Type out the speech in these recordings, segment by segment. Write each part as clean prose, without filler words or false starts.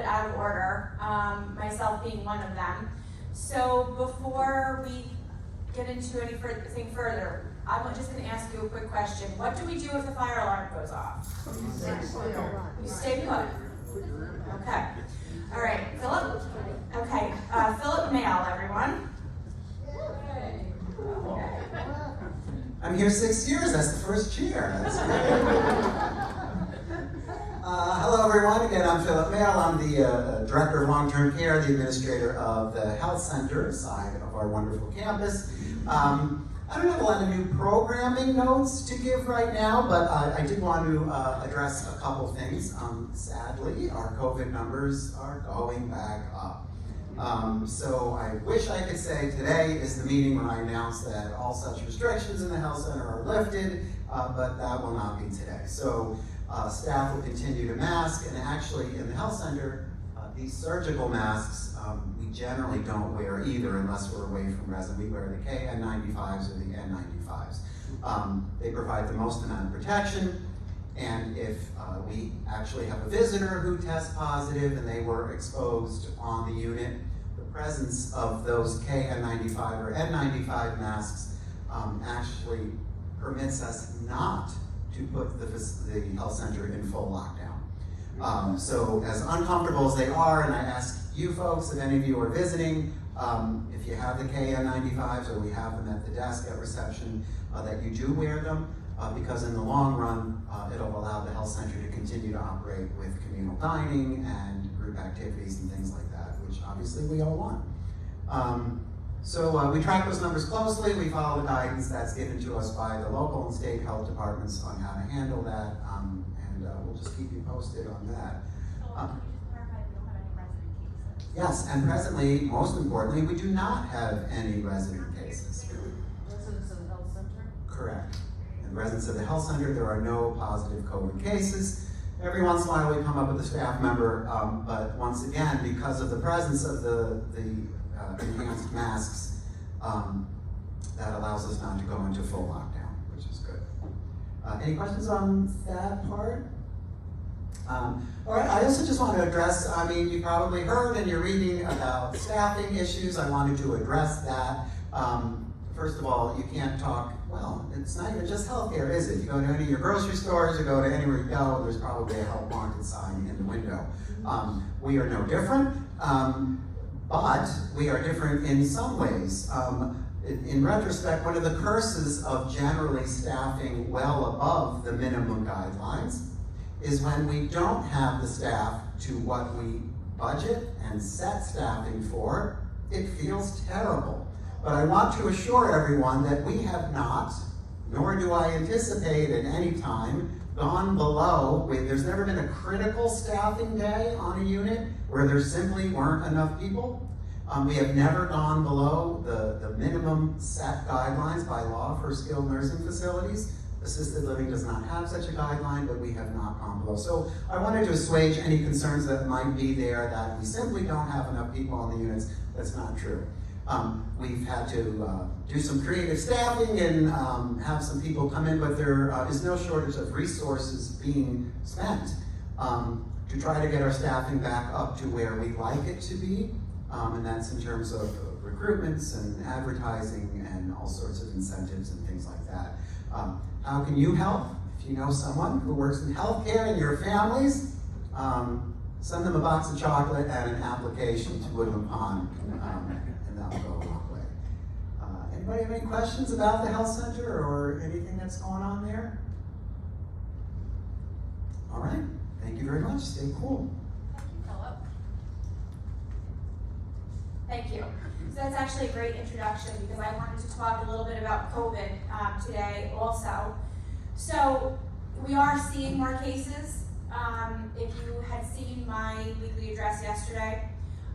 bit out of order, myself being one of them. So before we get into anything further, I'm just going to ask you a quick question. What do we do if the fire alarm goes off? You stay put. Okay. All right, Philip? Okay, Philip Mail, everyone. I'm here 6 years, that's the first chair. That's great. Hello everyone, again I'm Philip Mail. I'm the Director of Long-Term Care, the Administrator of the Health Center side of our wonderful campus. I don't have a lot of new programming notes to give right now, but I did want to address a couple things. Sadly, our COVID numbers are going back up. So I wish I could say today is the meeting when I announce that all such restrictions in the health center are lifted, but that will not be today. So staff will continue to mask, and actually in the health center, these surgical masks we generally don't wear either unless we're away from resin. We wear the KN95s or the N95s. They provide the most amount of protection, and if we actually have a visitor who tests positive and they were exposed on the unit, the presence of those KN95 or N95 masks actually permits us not to put the health center in full lockdown. So as uncomfortable as they are, and I ask you folks, if any of you are visiting, if you have the KN95s or we have them at the desk at reception, that you do wear them, because in the long run, it'll allow the health center to continue to operate with communal dining and group activities and things like that, which obviously we all want. So we track those numbers closely. We follow the guidance that's given to us by the local and state health departments on how to handle that, and we'll just keep you posted on that. Yes, and presently, most importantly, we do not have any resident cases. Residents of the health center? Correct. In residents of the health center, there are no positive COVID cases. Every once in a while, we come up with a staff member, but once again, because of the presence of the enhanced masks, that allows us not to go into full lockdown, which is good. Any questions on that part? All right, I also just want to address, I mean, you probably heard and you're reading about staffing issues. I wanted to address that. First of all, you can't talk, well, it's not even just healthcare, is it? You go to any of your grocery stores, you go to anywhere you go, there's probably a help wanted sign in the window. We are no different, but we are different in some ways. In retrospect, one of the curses of generally staffing well above the minimum guidelines is when we don't have the staff to what we budget and set staffing for, it feels terrible. But I want to assure everyone that we have not, nor do I anticipate at any time, gone below, there's never been a critical staffing day on a unit where there simply weren't enough people. We have never gone below the minimum set guidelines by law for skilled nursing facilities. Assisted living does not have such a guideline, but we have not gone below. So I wanted to assuage any concerns that might be there that we simply don't have enough people on the units. That's not true. We've had to do some creative staffing and have some people come in, but there is no shortage of resources being spent to try to get our staffing back up to where we like it to be. And that's in terms of recruitments and advertising and all sorts of incentives and things like that. How can you help? If you know someone who works in healthcare in your families, send them a box of chocolate and an application to Woodland Pond, and that'll go a long way. Anybody have any questions about the health center or anything that's going on there? All right, thank you very much. Stay cool. Thank you, Philip. Thank you. So that's actually a great introduction because I wanted to talk a little bit about COVID today also. So we are seeing more cases. If you had seen my weekly address yesterday,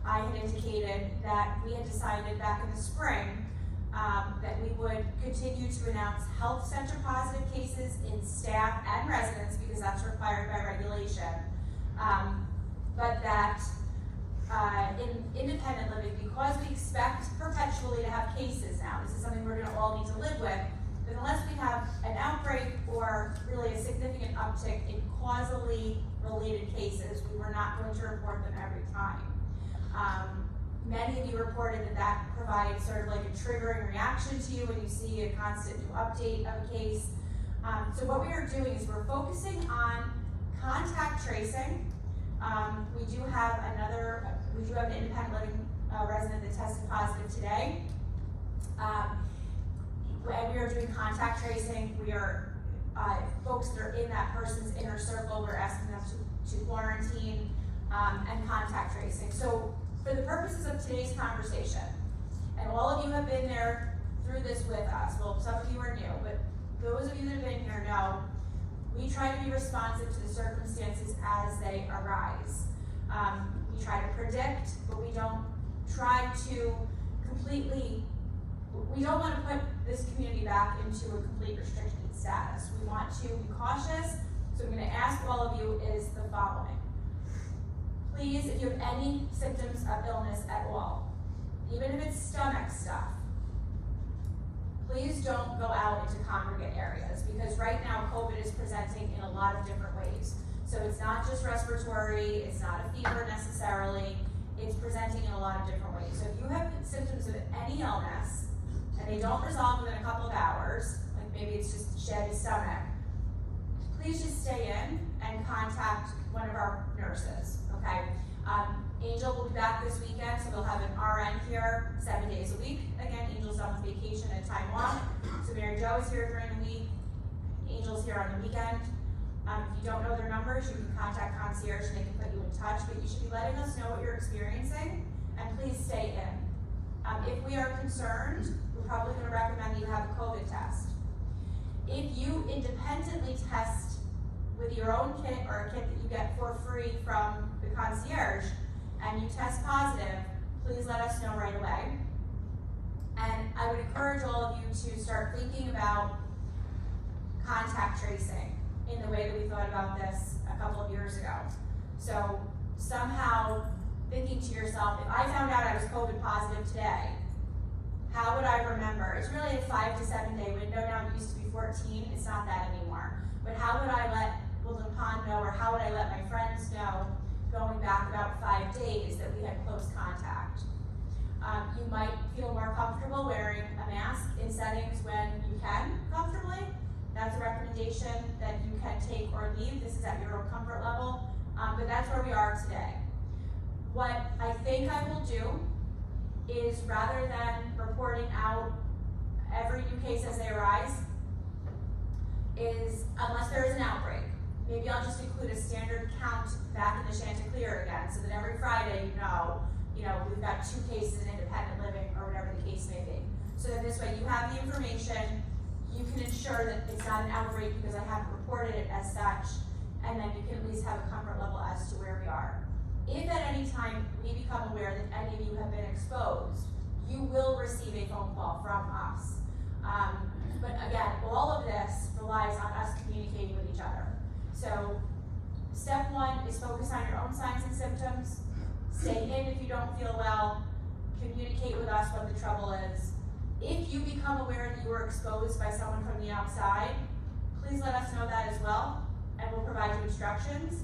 I had indicated that we had decided back in the spring that we would continue to announce health center positive cases in staff and residents because that's required by regulation. But that in independent living, because we expect perpetually to have cases now, this is something we're going to all need to live with, but unless we have an outbreak or really a significant uptick in causally related cases. We were not going to report them every time. Many of you reported that provides sort of like a triggering reaction to you when you see a constant new update of a case. So what we are doing is we're focusing on contact tracing. We do have an independent living resident that tested positive today. And we are doing contact tracing. We are, folks that are in that person's inner circle, we're asking them to quarantine, and contact tracing. So for the purposes of today's conversation, and all of you have been there through this with us, well, some of you are new, but those of you that have been here know, we try to be responsive to the circumstances as they arise. We try to predict, but we don't try to we don't want to put this community back into a complete restricted status. We want to be cautious, so I'm going to ask all of you is the following. Please, if you have any symptoms of illness at all, even if it's stomach stuff, please don't go out into congregate areas, because right now COVID is presenting in a lot of different ways. So it's not just respiratory, it's not a fever necessarily, it's presenting in a lot of different ways. So if you have symptoms of any illness, and they don't resolve within a couple of hours, like maybe it's just shed stomach, please just stay in and contact one of our nurses, okay? Angel will be back this weekend, so we'll have an RN here 7 days a week. Again, Angel's on vacation and time off. So Mary Jo is here during the week. Angel's here on the weekend. If you don't know their numbers, you can contact concierge and they can put you in touch, but you should be letting us know what you're experiencing, and please stay in. If we are concerned, we're probably going to recommend that you have a COVID test. If you independently test with your own kit or a kit that you get for free from the concierge, and you test positive, please let us know right away. And I would encourage all of you to start thinking about contact tracing in the way that we thought about this a couple of years ago. So somehow thinking to yourself, if I found out I was COVID positive today, how would I remember? It's really a 5 to 7 day window now. It used to be 14, it's not that anymore. But how would I let Woodland Pond know, or how would I let my friends know going back about 5 days that we had close contact? You might feel more comfortable wearing a mask in settings when you can comfortably. That's a recommendation that you can take or leave. This is at your own comfort level, but that's where we are today. What I think I will do is, rather than reporting out every new case as they arise, is, unless there is an outbreak, maybe I'll just include a standard count back in the Chanticleer again, so that every Friday you know, we've got 2 cases in independent living, or whatever the case may be. So that this way you have the information, you can ensure that it's not an outbreak because I haven't reported it as such, and then you can at least have a comfort level as to where we are. If at any time we become aware that any of you have been exposed, you will receive a phone call from us. But again, all of this relies on us communicating with each other. So step 1 is focus on your own signs and symptoms. Stay in if you don't feel well. Communicate with us what the trouble is. If you become aware that you were exposed by someone from the outside, please let us know that as well, and we'll provide you instructions.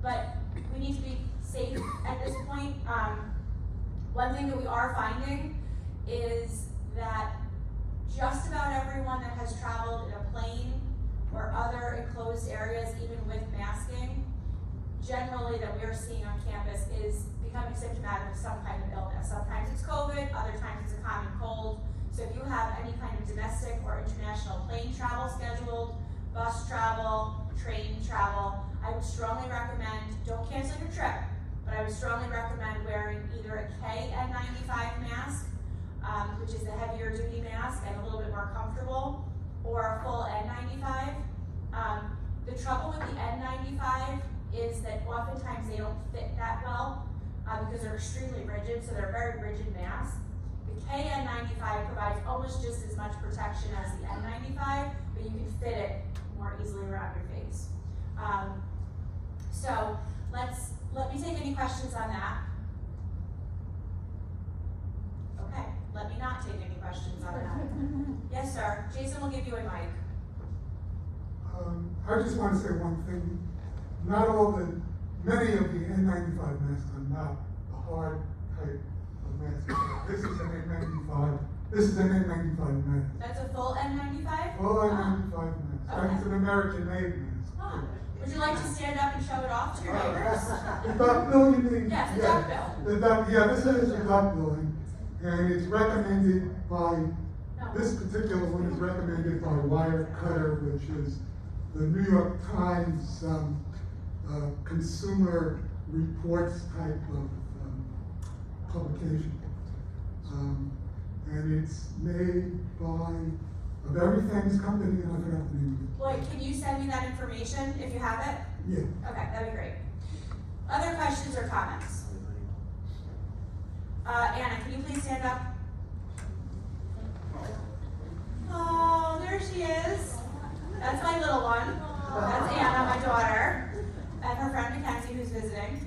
But we need to be safe at this point. One thing that we are finding is that just about everyone that has traveled in a plane or other enclosed areas, even with masking, generally that we're seeing on campus is becoming symptomatic of some kind of illness. Sometimes it's COVID, other times it's a common cold. So if you have any kind of domestic or international plane travel scheduled, bus travel, train travel, I would strongly recommend, don't cancel your trip, but I would strongly recommend wearing either a KN95 mask, which is the heavier duty mask and a little bit more comfortable, or a full N95. The trouble with the N95 is that oftentimes they don't fit that well because they're extremely rigid, so they're a very rigid mask. The KN95 provides almost just as much protection as the N95, but you can fit it more easily around your face. So let me take any questions on that. Okay, let me not take any questions on that. Yes, sir. Jason will give you a mic. I just want to say one thing. many of the N95 masks are not the hard type of mask. This is an N95. This is an N95 mask. That's a full N95? Full N95 mask. Okay. It's an American-made mask. Huh. Would you like to stand up and show it off to your neighbors? The duck bill, you mean? Yes, the duck bill. The duck, yeah, this is the duck billing, and it's recommended by, No. this particular one is recommended by Wirecutter, which is the New York Times consumer reports type of publication. And it's made by a very famous company, and I forgot the name Lloyd, can you send me that information if you have it? of it. Yeah. Okay, that'd be great. Other questions or comments? Anna, can you please stand up? Oh, there she is. That's my little one. That's Anna, my daughter, and her friend Mackenzie, who's visiting.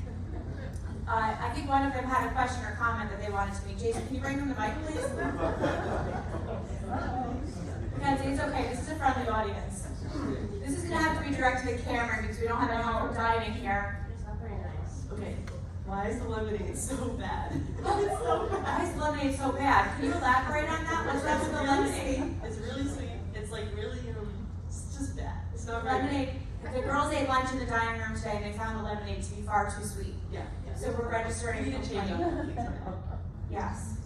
I think one of them had a question or comment that they wanted to make. Jason, can you bring them the mic, please? Mackenzie, it's okay. This is a friendly audience. This is going to have to be directed to the camera because we don't have anyone from dining here. It's not very nice. Okay, why is the lemonade so bad? It's so bad. Why is lemonade so bad? Can you elaborate on that? What's wrong with the lemonade? It's really sweet. It's like really, it's just bad. It's not very Lemonade. The girls ate lunch in the dining room today and they found the lemonade to be far too sweet. Yeah. So we're registering We a need to change complaint. up. Yes.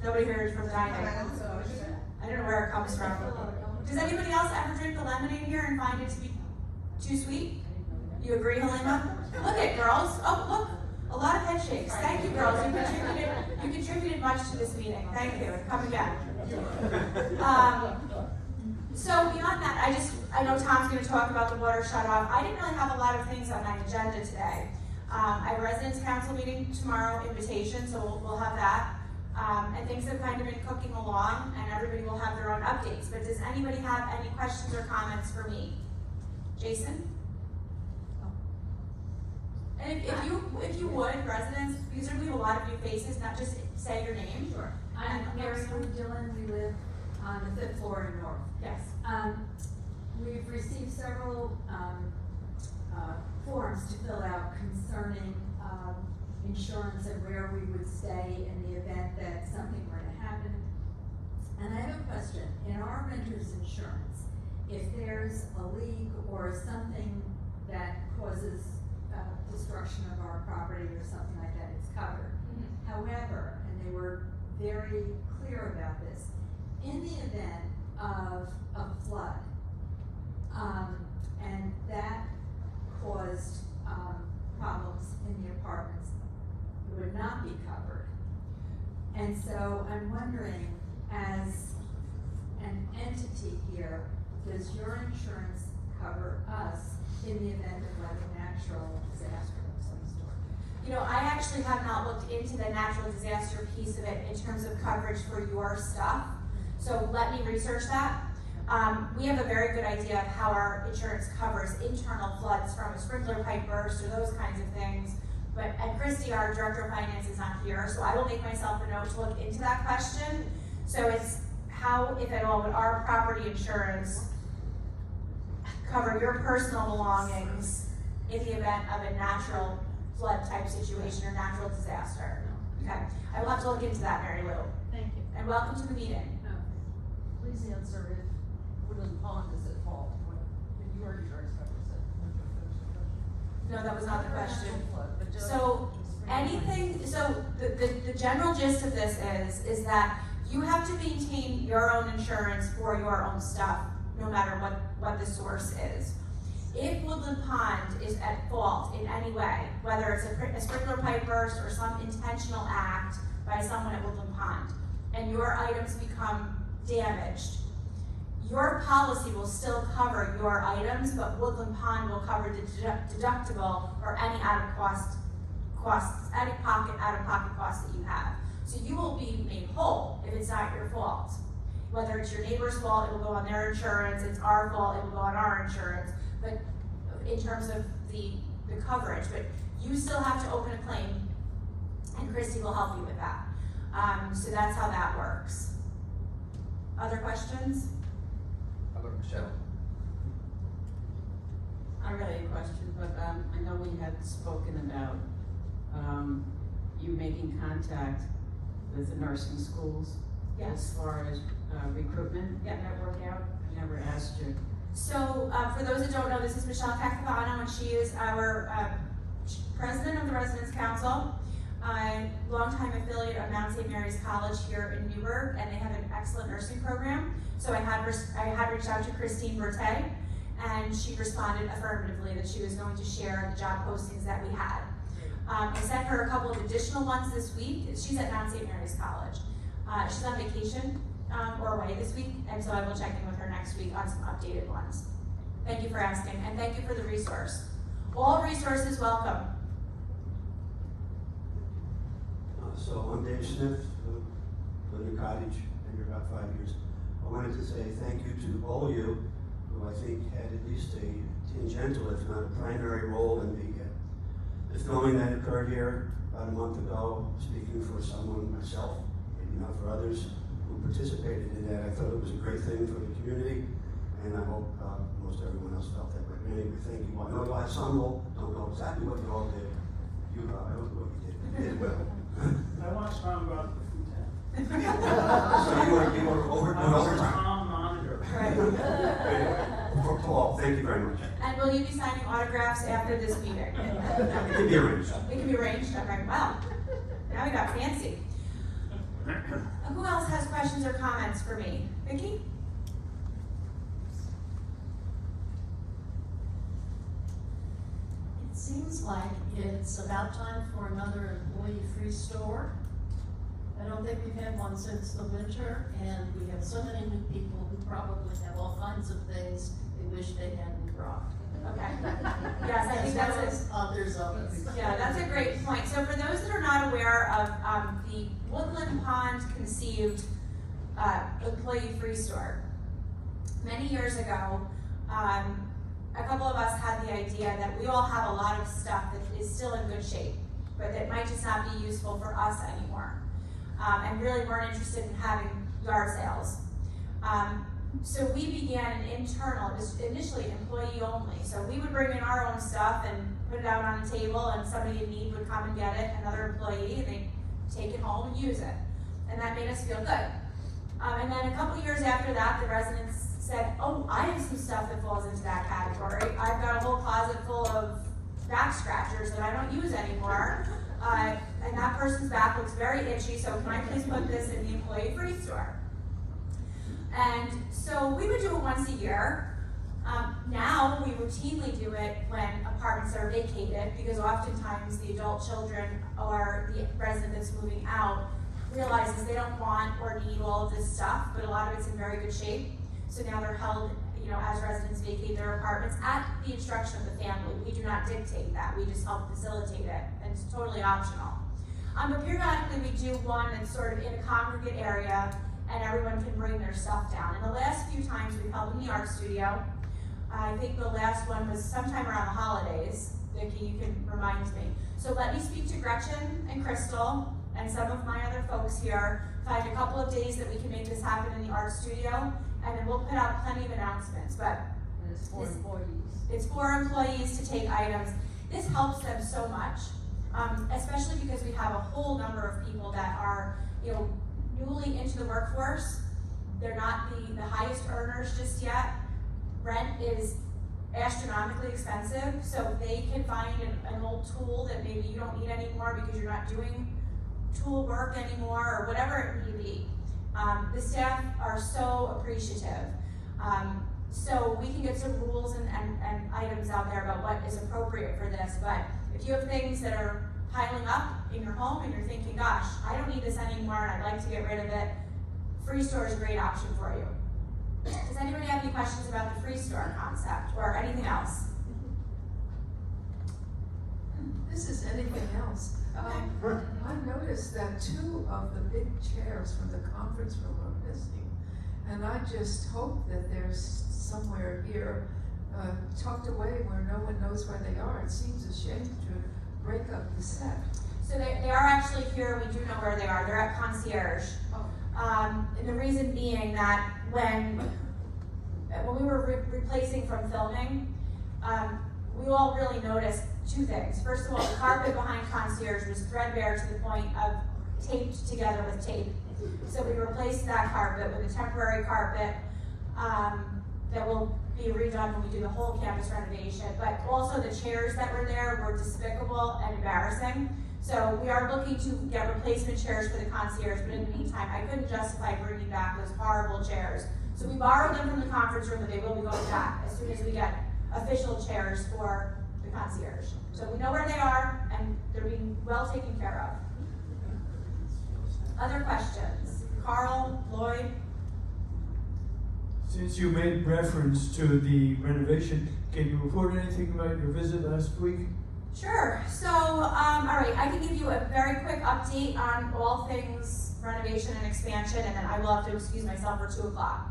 Nobody heard from dining. I don't know where it comes from. Does anybody else ever drink the lemonade here and find it to be too sweet? You agree, Halima? Look at girls. Oh, look. A lot of head shakes. Thank you, girls. You contributed much to this meeting. Thank you. And come again. So beyond that, I know Tom's going to talk about the water shut off. I didn't really have a lot of things on my agenda today. I have a residents council meeting tomorrow, invitation, so we'll have that. And things have kind of been cooking along, and everybody will have their own updates. But does anybody have any questions or comments for me? Jason? And if you would, residents, because we have a lot of new faces, not just say your name. Sure. I'm Mary Lou Dillon. We live on the 5th floor in North. Yes. We've received several forms to fill out concerning insurance and where we would stay in the event that something were to happen. And I have a question. In our renter's insurance, if there's a leak or something that causes destruction of our property or something like that, it's covered. Mm-hmm. However, and they were very clear about this, in the event of a flood, and that caused problems in the apartments, it would not be covered. And so I'm wondering, as an entity here, does your insurance cover us in the event of like a natural disaster of some sort? You know, I actually have not looked into the natural disaster piece of it in terms of coverage for your stuff. So let me research that. We have a very good idea of how our insurance covers internal floods from a sprinkler pipe burst or those kinds of things. And Christy, our director of finance, is not here, so I will make myself a note to look into that question. So it's how, if at all, would our property insurance cover your personal belongings in the event of a natural flood type situation or natural disaster? Okay, I will have to look into that, Mary Lou. Thank you. And welcome to the meeting. No. Please answer if Woodland Pond is at fault, if your insurance covers it. No, that was not the question. Flood, but just So anything, so the general gist of this is that you have to maintain your own insurance for your own stuff, no matter what the source is. If Woodland Pond is at fault in any way, whether it's a sprinkler pipe burst or some intentional act by someone at Woodland Pond, and your items become damaged, your policy will still cover your items, but Woodland Pond will cover the deductible or any out-of-pocket costs that you have. So you will be made whole if it's not your fault. Whether it's your neighbor's fault, it will go on their insurance, it's our fault, it will go on our insurance, but in terms of the coverage, but you still have to open a claim, and Christy will help you with that. So that's how that works. Other questions? How about Michelle? I got a question, but, I know we had spoken about, you making contact with the nursing schools. Yes. As far as, recruitment. Yeah. Did that work out? I never asked you. So, for those that don't know, this is Michelle Cacavano, and she is our president of the Residence Council, longtime affiliate of Mount St. Mary's College here in Newburgh, and they have an excellent nursing program. So I had reached out to Christine Bertay, and she responded affirmatively that she was going to share the job postings that we had. I sent her a couple of additional ones this week. She's at Mount St. Mary's College. She's on vacation or away this week, and so I will check in with her next week on some updated ones. Thank you for asking, and thank you for the resource. All resources welcome. So I'm Dave Smith, live in Cottage, been here about 5 years. I wanted to say thank you to all of you who I think had at least a tangential, if not a primary role in the filming that occurred here about a month ago, speaking for someone, myself, maybe not for others, who participated in that. I thought it was a great thing for the community, and I hope most everyone else felt that way. Anyway, thank you all. I know you all have some who don't know exactly what you all did. I don't know what you did. You did well. I watched Tom go out to the food tent. So you were over I was overtime. Tom monitor. Anyway, for Paul, thank you very much. And will you be signing autographs after this meeting? It can be arranged. It can be arranged, okay, well, now we got fancy. Who else has questions or comments for me? Vicki? It seems like it's about time for another employee-free store. I don't think we've had one since the winter, and we have so many new people who probably have all kinds of things they wish they hadn't brought. Okay. Yes, I think that's As well as others of us. Yeah, that's a great point. So for those that are not aware of the Woodland Pond conceived employee-free store, many years ago, a couple of us had the idea that we all have a lot of stuff that is still in good shape, but that might just not be useful for us anymore, and really weren't interested in having yard sales. So we began an internal, it was initially employee only. So we would bring in our own stuff and put it out on a table, and somebody in need would come and get it, another employee, and they'd take it home and use it. And that made us feel good. And then a couple years after that, the residents said, oh, I have some stuff that falls into that category. I've got a whole closet full of back scratchers that I don't use anymore. And that person's back looks very itchy, so can I please put this in the employee-free store? And so we would do it once a year. Now we routinely do it when apartments are vacated, because oftentimes the adult children or the resident that's moving out realizes they don't want or need all of this stuff, but a lot of it's in very good shape. So now they're held, as residents vacate their apartments at the instruction of the family. We do not dictate that, we just help facilitate it, and it's totally optional. But periodically we do one that's sort of in a congregate area, and everyone can bring their stuff down. And the last few times we've held in the art studio. I think the last one was sometime around the holidays. Vicki, you can remind me. So let me speak to Gretchen and Crystal and some of my other folks here, find a couple of days that we can make this happen in the art studio, and then we'll put out plenty of announcements. But And it's for employees. it's for employees to take items. This helps them so much, especially because we have a whole number of people that are, newly into the workforce. They're not the highest earners just yet. Rent is astronomically expensive, so they can find an old tool that maybe you don't need anymore because you're not doing tool work anymore, or whatever it may be. The staff are so appreciative. So we can get some rules and items out there about what is appropriate for this, but if you have things that are piling up in your home and you're thinking, gosh, I don't need this anymore and I'd like to get rid of it, free store is a great option for you. Does anybody have any questions about the free store concept or anything else? This is anything else. I noticed that 2 of the big chairs from the conference room are missing. And I just hope that there's somewhere here tucked away where no one knows where they are. It seems a shame to break up the set. So they are actually here, we do know where they are. They're at concierge. And the reason being that when we were replacing from filming, we all really noticed two things. First of all, the carpet behind concierge was threadbare to the point of taped together with tape. So we replaced that carpet with a temporary carpet that will be redone when we do the whole campus renovation. But also the chairs that were there were despicable and embarrassing. So we are looking to get replacement chairs for the concierge, but in the meantime, I couldn't justify bringing back those horrible chairs. So we borrowed them from the conference room, but they will be going back as soon as we get official chairs for the concierge. So we know where they are, and they're being well taken care of. Other questions? Carl, Lloyd? Since you made reference to the renovation, can you report anything about your visit last week? Sure. So, all right, I can give you a very quick update on all things renovation and expansion, and then I will have to excuse myself for 2 o'clock.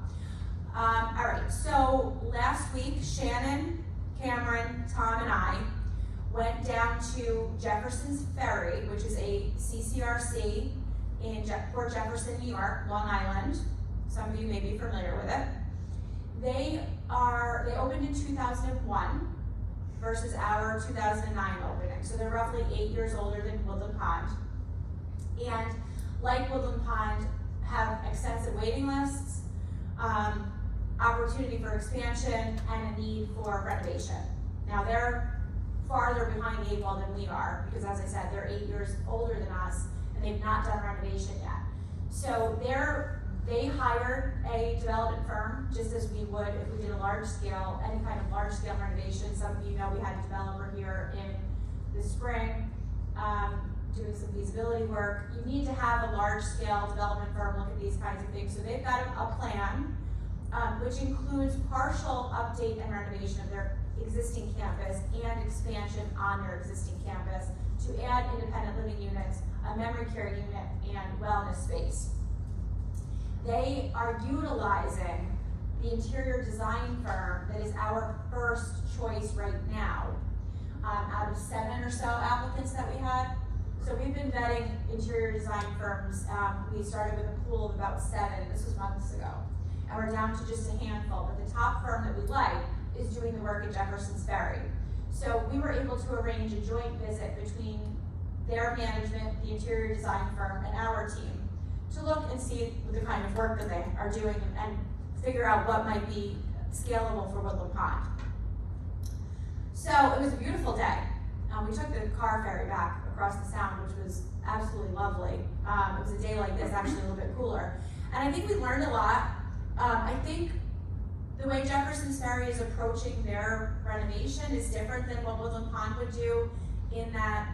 All right, so last week, Shannon, Cameron, Tom, and I went down to Jefferson's Ferry, which is a CCRC in Port Jefferson, New York, Long Island. Some of you may be familiar with it. They opened in 2001 versus our 2009 opening. So they're roughly 8 years older than Woodland Pond. And like Woodland Pond, have extensive waiting lists, opportunity for expansion, and a need for renovation. Now they're farther behind the 8 ball than we are, because as I said, they're 8 years older than us, and they've not done renovation yet. So they hired a development firm, just as we would if we did a large scale, any kind of large scale renovation. Some of you know we had a developer here in the spring doing some feasibility work. You need to have a large scale development firm look at these kinds of things. So they've got a plan, which includes partial update and renovation of their existing campus and expansion on their existing campus to add independent living units, a memory care unit, and wellness space. They are utilizing the interior design firm that is our first choice right now, out of 7 or so applicants that we had. So we've been vetting interior design firms. We started with a pool of about 7, this was months ago. And we're down to just a handful, but the top firm that we like is doing the work at Jefferson's Ferry. So we were able to arrange a joint visit between their management, the interior design firm, and our team to look and see the kind of work that they are doing and figure out what might be scalable for Woodland Pond. So it was a beautiful day. We took the car ferry back across the sound, which was absolutely lovely. It was a day like this, actually a little bit cooler. And I think we learned a lot. I think the way Jefferson's Ferry is approaching their renovation is different than what Woodland Pond would do, in that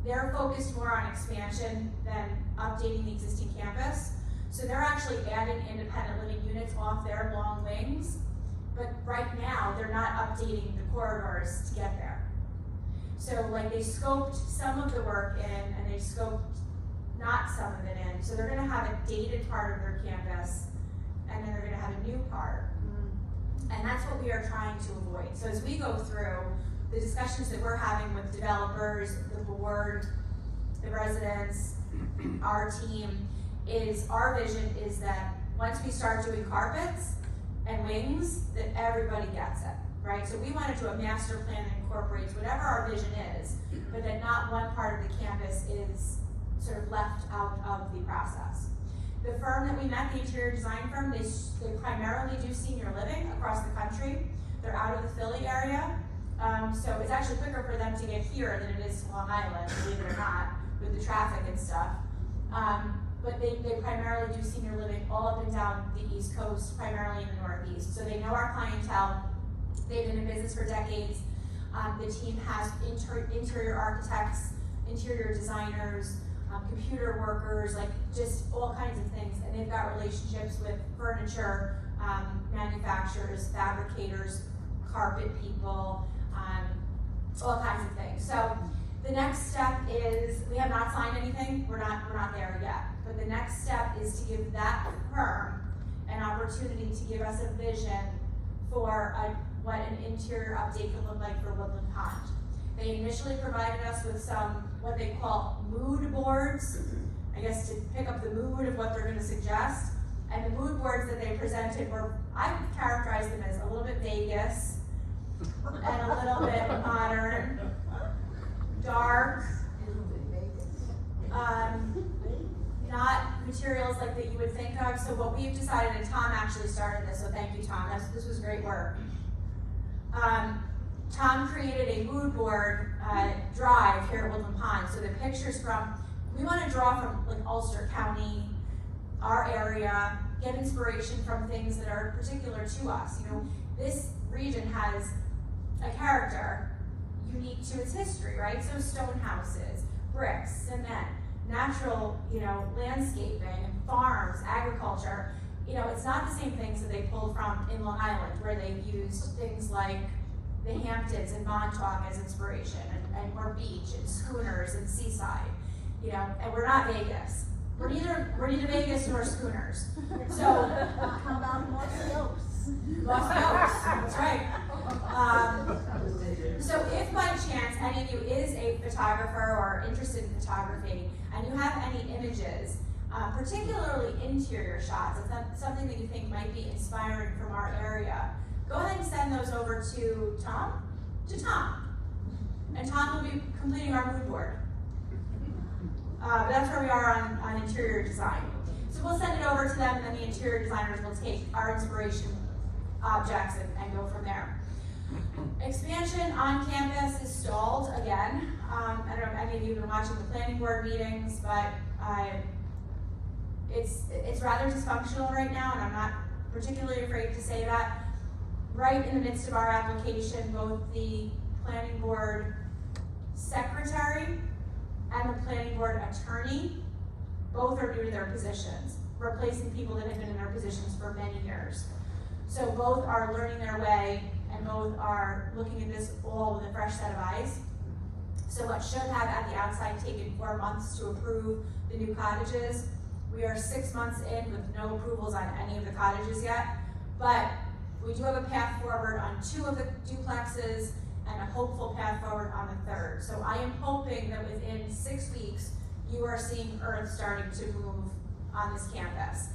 they're focused more on expansion than updating the existing campus. So they're actually adding independent living units off their long wings, but right now they're not updating the corridors to get there. So like they scoped some of the work in and they scoped not some of it in. So they're gonna have a dated part of their campus and then they're gonna have a new part. And that's what we are trying to avoid. So as we go through the discussions that we're having with developers, the board, the residents, our team, is our vision is that once we start doing carpets and wings, that everybody gets it, right? So we want to do a master plan that incorporates whatever our vision is, but that not one part of the campus is sort of left out of the process. The firm that we met, the interior design firm, they primarily do senior living across the country. They're out of the Philly area. So it's actually quicker for them to get here than it is to Long Island, believe it or not, with the traffic and stuff. But they primarily do senior living all up and down the East Coast, primarily in the Northeast. So they know our clientele. They've been in business for decades. The team has interior architects, interior designers, computer workers, like just all kinds of things. And they've got relationships with furniture manufacturers, fabricators, carpet people, all kinds of things. So the next step is, we have not signed anything, we're not there yet. But the next step is to give that firm an opportunity to give us a vision for what an interior update could look like for Woodland Pond. They initially provided us with some, what they call mood boards, I guess to pick up the mood of what they're gonna suggest. And the mood boards that they presented were, I would characterize them as a little bit Vegas, and a little bit modern, dark, not materials like that you would think of. So what we've decided, and Tom actually started this, so thank you, Tom. This was great work. Tom created a mood board drive here at Woodland Pond. So the pictures we want to draw from like Ulster County, our area, get inspiration from things that are particular to us. You know, this region has a character unique to its history, right? So stone houses, bricks, cement, natural, landscaping, farms, agriculture. It's not the same things that they pulled from in Long Island, where they've used things like the Hamptons and Montauk as inspiration, and more beach and schooners and seaside, and we're not Vegas. We're neither Vegas nor schooners. So How about Mossy Oaks? Mossy Oaks, that's right. So if by chance any of you is a photographer or interested in photography, and you have any images, particularly interior shots, if that's something that you think might be inspiring from our area, go ahead and send those over to Tom. And Tom will be completing our mood board. But that's where we are on interior design. So we'll send it over to them, and then the interior designers will take our inspiration objects and go from there. Expansion on campus is stalled again. I don't know if any of you have been watching the planning board meetings, but it's rather dysfunctional right now, and I'm not particularly afraid to say that. Right in the midst of our application, both the planning board secretary and the planning board attorney, both are new to their positions, replacing people that have been in their positions for many years. So both are learning their way, and both are looking at this all with a fresh set of eyes. So what should have at the outside taken 4 months to approve the new cottages, we are 6 months in with no approvals on any of the cottages yet, but we do have a path forward on 2 of the duplexes and a hopeful path forward on the 3rd. So I am hoping that within 6 weeks, you are seeing earth starting to move on this campus.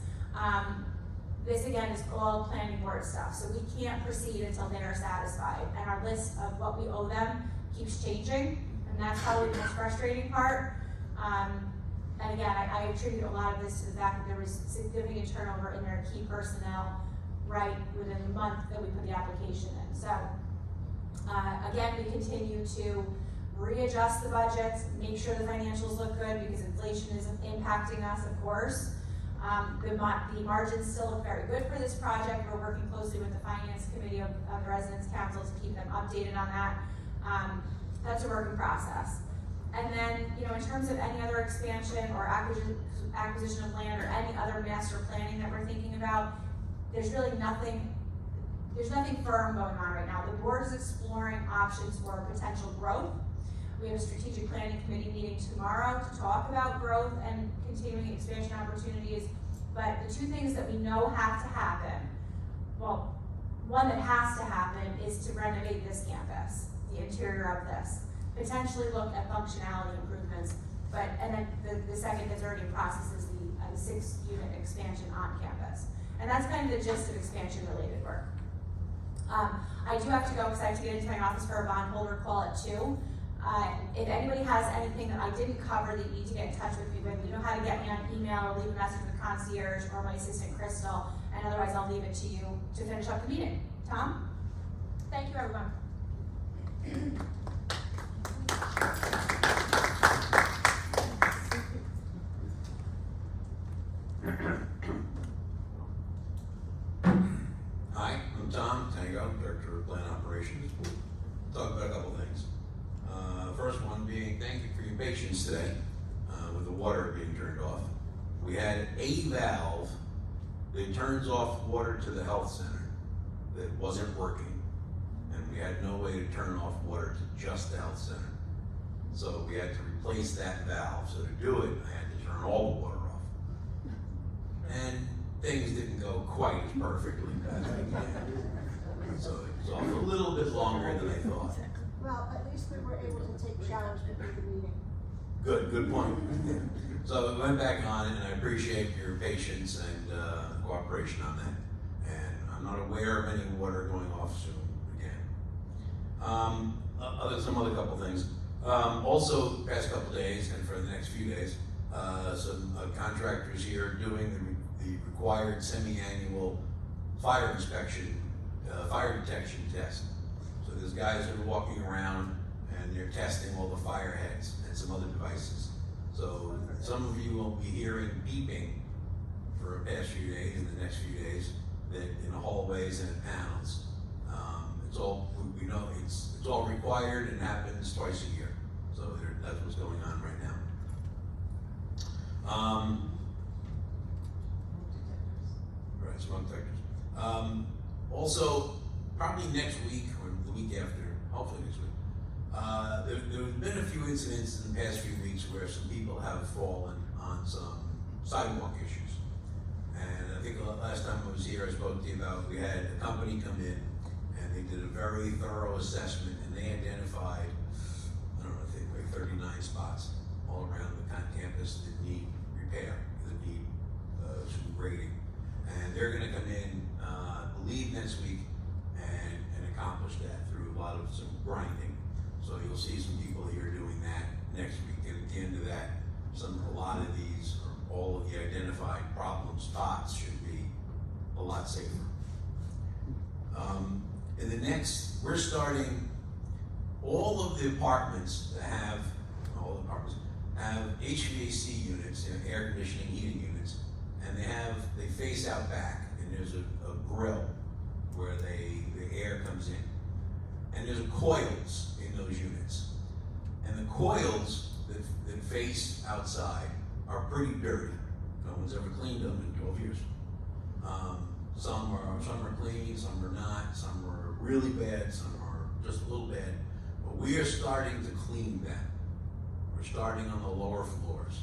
This again is all planning board stuff, so we can't proceed until they are satisfied. And our list of what we owe them keeps changing, and that's probably the most frustrating part. And again, I attribute a lot of this to the fact that there was significant turnover in their key personnel right within the month that we put the application in. So again, we continue to readjust the budgets, make sure the financials look good because inflation is impacting us, of course. The margins still look very good for this project. We're working closely with the Finance Committee of the Residence Council to keep them updated on that. That's a working process. And then, in terms of any other expansion or acquisition of land or any other master planning that we're thinking about, there's really nothing firm going on right now. The board is exploring options for potential growth. We have a strategic planning committee meeting tomorrow to talk about growth and continuing expansion opportunities. But the 2 things that we know have to happen, well, one that has to happen is to renovate this campus, the interior of this. Potentially look at functionality improvements, and then the second that's already in process is the 6-unit expansion on campus. And that's kind of the gist of expansion-related work. I do have to go because I have to get into my office for a bondholder call at 2. If anybody has anything that I didn't cover that you need to get in touch with me with, you know how to get me on email or leave a message with the concierge or my assistant Crystal, and otherwise I'll leave it to you to finish up the meeting. Tom? Thank you, everyone. Hi, I'm Tom Tango, Director of Plant Operations. We'll talk about a couple things. First one being thank you for your patience today with the water being turned off. We had a valve that turns off water to the health center that wasn't working, and we had no way to turn off water to just the health center. So we had to replace that valve. So to do it, I had to turn all the water off. And things didn't go quite as perfectly as we planned. So it was off a little bit longer than I thought. Well, at least we were able to take showers before the meeting. Good point. So we went back on it, and I appreciate your patience and cooperation on that. And I'm not aware of any water going off soon again. Some other couple things. Also, past couple days and for the next few days, some contractors here are doing the required semi-annual fire inspection, fire detection test. So there's guys that are walking around and they're testing all the fire heads and some other devices. So some of you will be hearing beeping for the past few days, in the next few days, that in the hallways and in panels. It's all, we know it's all required and happens twice a year. So that's what's going on right now. Right, smoke detectors. Also, probably next week or the week after, hopefully next week, there have been a few incidents in the past few weeks where some people have fallen on some sidewalk issues. And I think the last time I was here, I spoke to you about, we had a company come in and they did a very thorough assessment and they identified, I don't know, I think like 39 spots all around the campus that need repair, that need some grading. And they're gonna come in, believe next week and accomplish that through a lot of some grinding. So you'll see some people here doing that next week. And at the end of that, a lot of these, or all of the identified problem spots should be a lot safer. In the next, we're starting, all of the apartments that have, HVAC units, air conditioning, heating units, and they face out back, and there's a grill where the air comes in. And there's coils in those units. And the coils that face outside are pretty dirty. No one's ever cleaned them in 12 years. Some are clean, some are not, some are really bad, some are just a little bad. But we are starting to clean them. We're starting on the lower floors.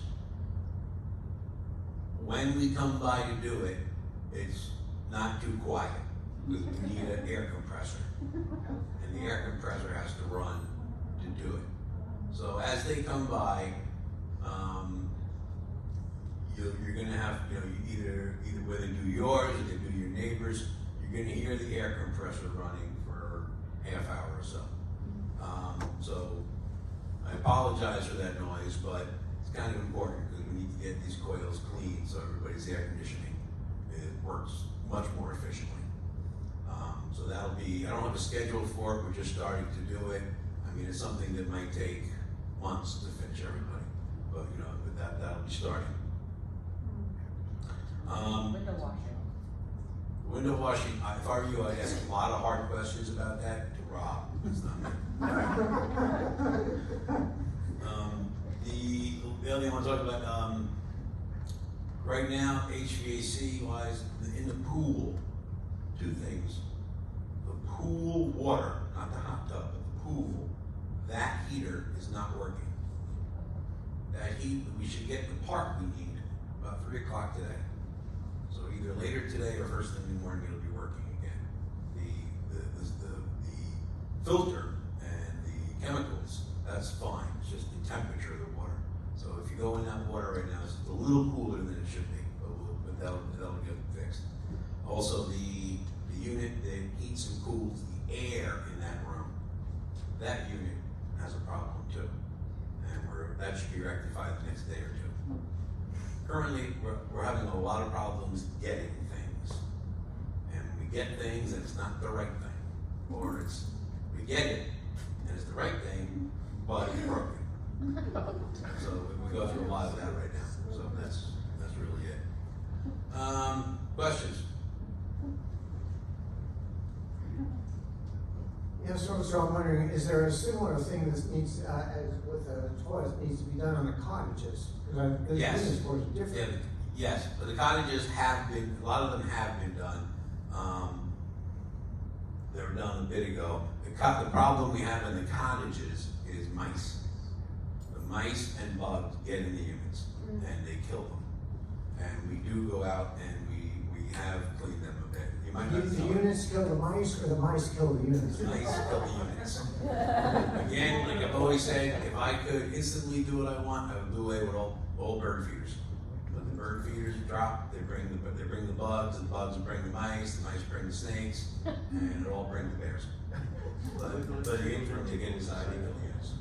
When we come by to do it, it's not too quiet. We need an air compressor. And the air compressor has to run to do it. So as they come by, you're gonna have, either where they do yours or they do your neighbors, you're gonna hear the air compressor running for half hour or so. So I apologize for that noise, but it's kind of important because we need to get these coils clean so everybody's air conditioning, it works much more efficiently. So that'll be, I don't have a schedule for it, we're just starting to do it. I mean, it's something that might take months to finish everybody, but that'll be starting. Window washing. Window washing, if I were you, I'd ask a lot of hard questions about that to Rob. It's not me. The other thing I want to talk about, right now, HVAC wise, in the pool, two things. The pool water, not the hot tub, but the pool, that heater is not working. That heat, we should get the part we need about 3 o'clock today. So either later today or first thing in the morning, it'll be working again. The filter and the chemicals, that's fine. It's just the temperature of the water. So if you go in that water right now, it's a little cooler than it should be, but that'll get fixed. Also, the unit that heats and cools the air in that room, that unit has a problem too. And that should be rectified the next day or two. Currently, we're having a lot of problems getting things. And we get things and it's not the right thing. Or we get it and it's the right thing, but it's broken. So we go through a lot of that right now. So that's really it. Questions? Yeah, so I'm wondering, is there a similar thing that needs, as with the toilets, needs to be done on the cottages? Because the Yes. business floors are different. Yeah, yes, but the cottages have been, a lot of them have been done. They were done a bit ago. The problem we have in the cottages is mice. The mice and bugs get in the units and they kill them. And we do go out and we have cleaned them a bit. You might not The know. units kill the mice, or the mice kill the units? The mice kill the units. Again, like I've always said, if I could instantly do what I want, I would do away with all bird feeders. bird feeders drop, they bring the bugs bring the mice bring the snakes, and it all brings the bears. But in the interim, they get inside and kill the units.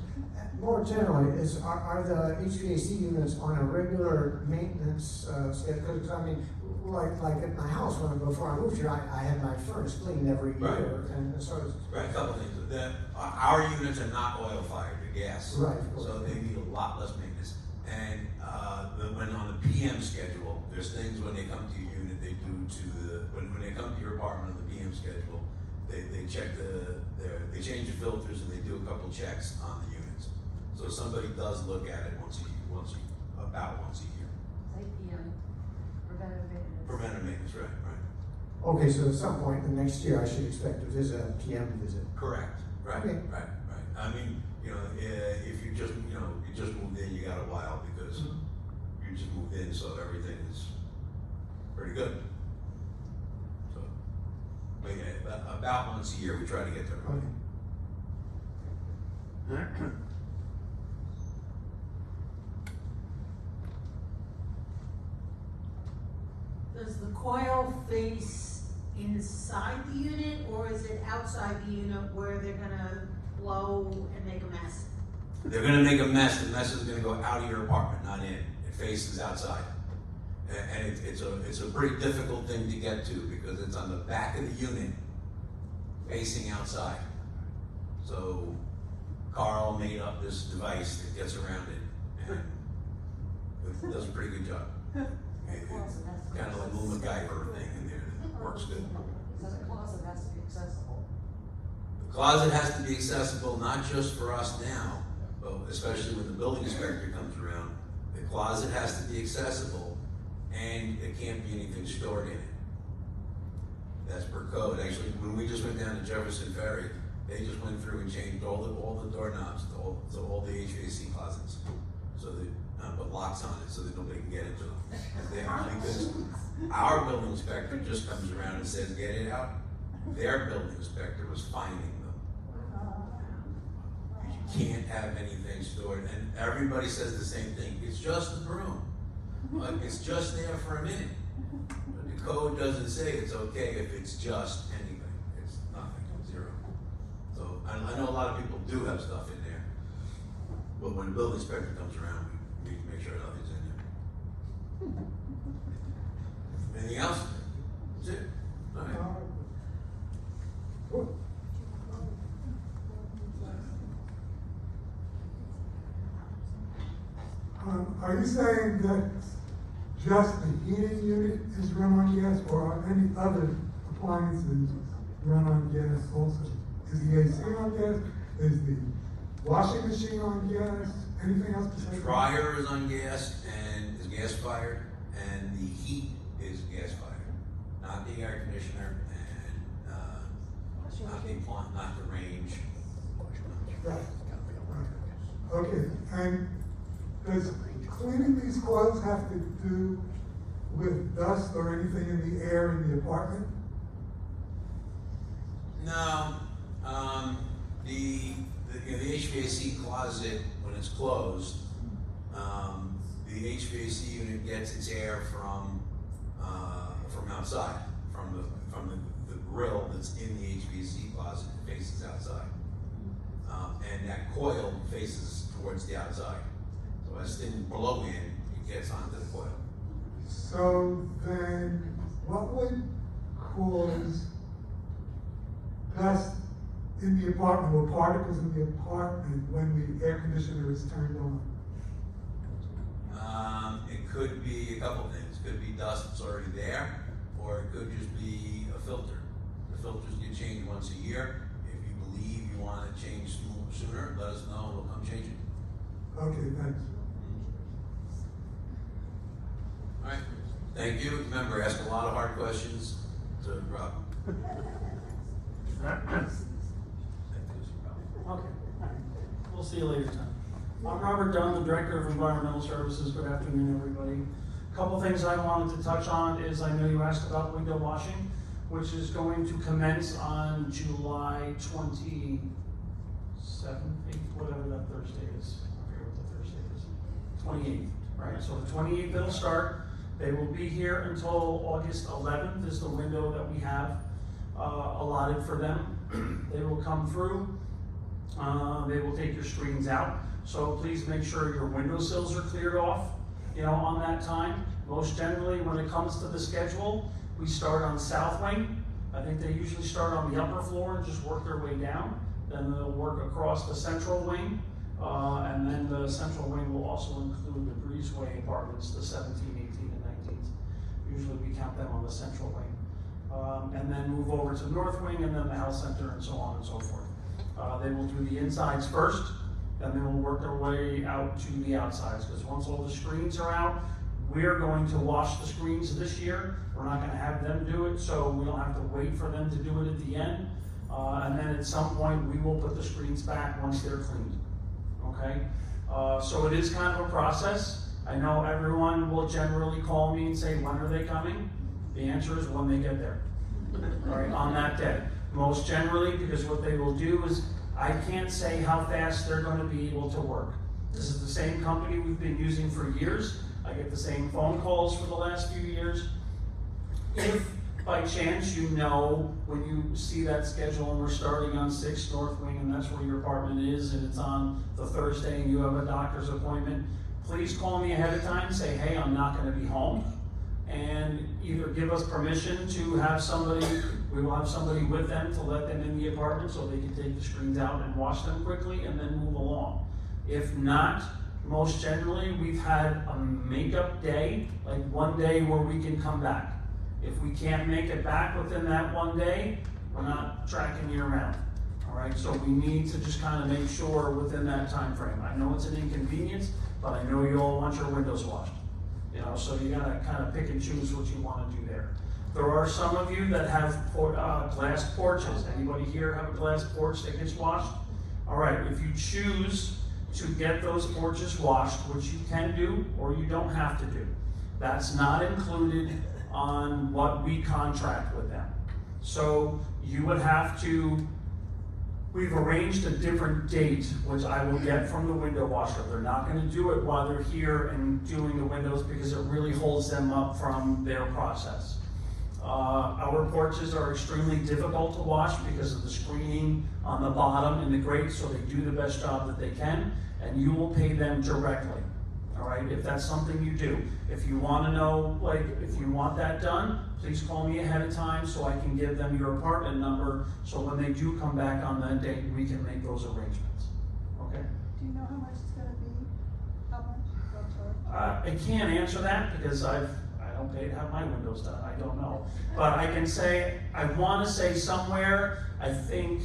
More generally, are the HVAC units on a regular maintenance schedule? Because I mean, like at my house, before I moved here, I had my furnace cleaned every year, Right. and so it's, Right, a couple things. Our units are not oil fired, they're gas. Right, of course. So they need a lot less maintenance. And when on the PM schedule, there's things when they come to your unit, they do when they come to your apartment on the PM schedule, they check they change the filters and they do a couple checks on the units. So somebody does look at it about once a year. APM, preventive maintenance. Preventive maintenance, right. okay, so at some point in the next year, I should expect a visit, a PM visit. Correct, right. Okay. I mean, if you just moved in, you got a while because you just moved in, so everything is pretty good. So, but yeah, about once a year, we try to get there. Okay. Does the coil face inside the unit, or is it outside the unit where they're gonna blow and make a mess? They're gonna make a mess. The mess is gonna go out of your apartment, not in. It faces outside. And it's a pretty difficult thing to get to because it's on the back of the unit facing outside. So Carl made up this device that gets around it and it does a pretty good job. It's kind of like a little MacGyver thing in there that works good. So the closet has to be accessible. The closet has to be accessible not just for us now, but especially when the building inspector comes around. The closet has to be accessible and it can't be anything stored in it. That's per code. Actually, when we just went down to Jefferson Ferry, they just went through and changed all the doorknobs to all the HVAC closets. So they put locks on it so that nobody can get into them. Because our building inspector just comes around and says, get it out. Their building inspector was finding them. You can't have anything stored, and everybody says the same thing. It's just a broom. Like, it's just there for a minute. But the code doesn't say it's okay if it's just anything. It's nothing, zero. So I know a lot of people do have stuff in there, but when the building inspector comes around, we need to make sure nothing's in there. Anything else? That's it. All right. Cool. Are you saying that just the heating unit is run on gas, or are any other appliances run on gas also? Is the AC on gas? Is the washing machine on gas? Anything else besides? The dryer is on gas and is gas fired, and the heat is gas fired, not the air conditioner and not the range. Right. Okay, and does cleaning these coils have to do with dust or anything in the air in the apartment? No, the HVAC closet, when it's closed, the HVAC unit gets its air from outside, from the grill that's in the HVAC closet that faces outside. And that coil faces towards the outside. So as things blow in, it gets onto the coil. So then, what would cause dust in the apartment or particles in the apartment when the air conditioner is turned on? It could be a couple things. It could be dust that's already there, or it could just be a filter. The filters get changed once a year. If you believe you want to change sooner, let us know, we'll come change it. Okay, thanks. All right, thank you. Remember, ask a lot of hard questions to Rob. Okay, we'll see you later, Tom. I'm Robert Dunn, the Director of Environmental Services. Good afternoon, everybody. A couple things I wanted to touch on is I know you asked about window washing, which is going to commence on July 27th, whatever that Thursday is. I forget what the Thursday is. 28th, right? So the 28th it'll start. They will be here until August 11th is the window that we have allotted for them. They will come through. They will take your screens out. So please make sure your windowsills are cleared off, on that time. Most generally, when it comes to the schedule, we start on South Wing. I think they usually start on the upper floor and just work their way down. Then they'll work across the Central Wing. And then the Central Wing will also include the Breezeway apartments, the 17, 18, and 19. Usually we count them on the Central Wing. And then move over to North Wing and then the Health Center and so on and so forth. They will do the insides first, then they will work their way out to the outsides, because once all the screens are out, we're going to wash the screens this year. We're not going to have them do it, so we don't have to wait for them to do it at the end. And then at some point, we will put the screens back once they're cleaned. Okay? So it is kind of a process. I know everyone will generally call me and say, when are they coming? The answer is when they get there. All right, on that day. Most generally, because what they will do is, I can't say how fast they're going to be able to work. This is the same company we've been using for years. I get the same phone calls for the last few years. If by chance when you see that schedule and we're starting on 6 North Wing and that's where your apartment is and it's on the Thursday and you have a doctor's appointment, please call me ahead of time, say, hey, I'm not going to be home. And either give us permission to have somebody, we will have somebody with them to let them in the apartment so they can take the screens out and wash them quickly and then move along. If not, most generally, we've had a makeup day, like one day where we can come back. If we can't make it back within that one day, we're not tracking you around. All right, so we need to just kind of make sure within that time frame. I know it's an inconvenience, but I know you all want your windows washed. So you gotta kind of pick and choose what you want to do there. There are some of you that have glass porches. Anybody here have a glass porch that gets washed? All right, if you choose to get those porches washed, which you can do or you don't have to do, that's not included on what we contract with them. So you would have to, we've arranged a different date, which I will get from the window washer. They're not going to do it while they're here and doing the windows because it really holds them up from their process. Our porches are extremely difficult to wash because of the screening on the bottom and the grate, so they do the best job that they can, and you will pay them directly. All right, if that's something you do. If you want to know, if you want that done, please call me ahead of time so I can give them your apartment number, so when they do come back on that date, we can make those arrangements. Okay? Do you know how much it's gonna be? How much? I can't answer that because I don't pay to have my windows done. I don't know. But I can say, I want to say somewhere, I think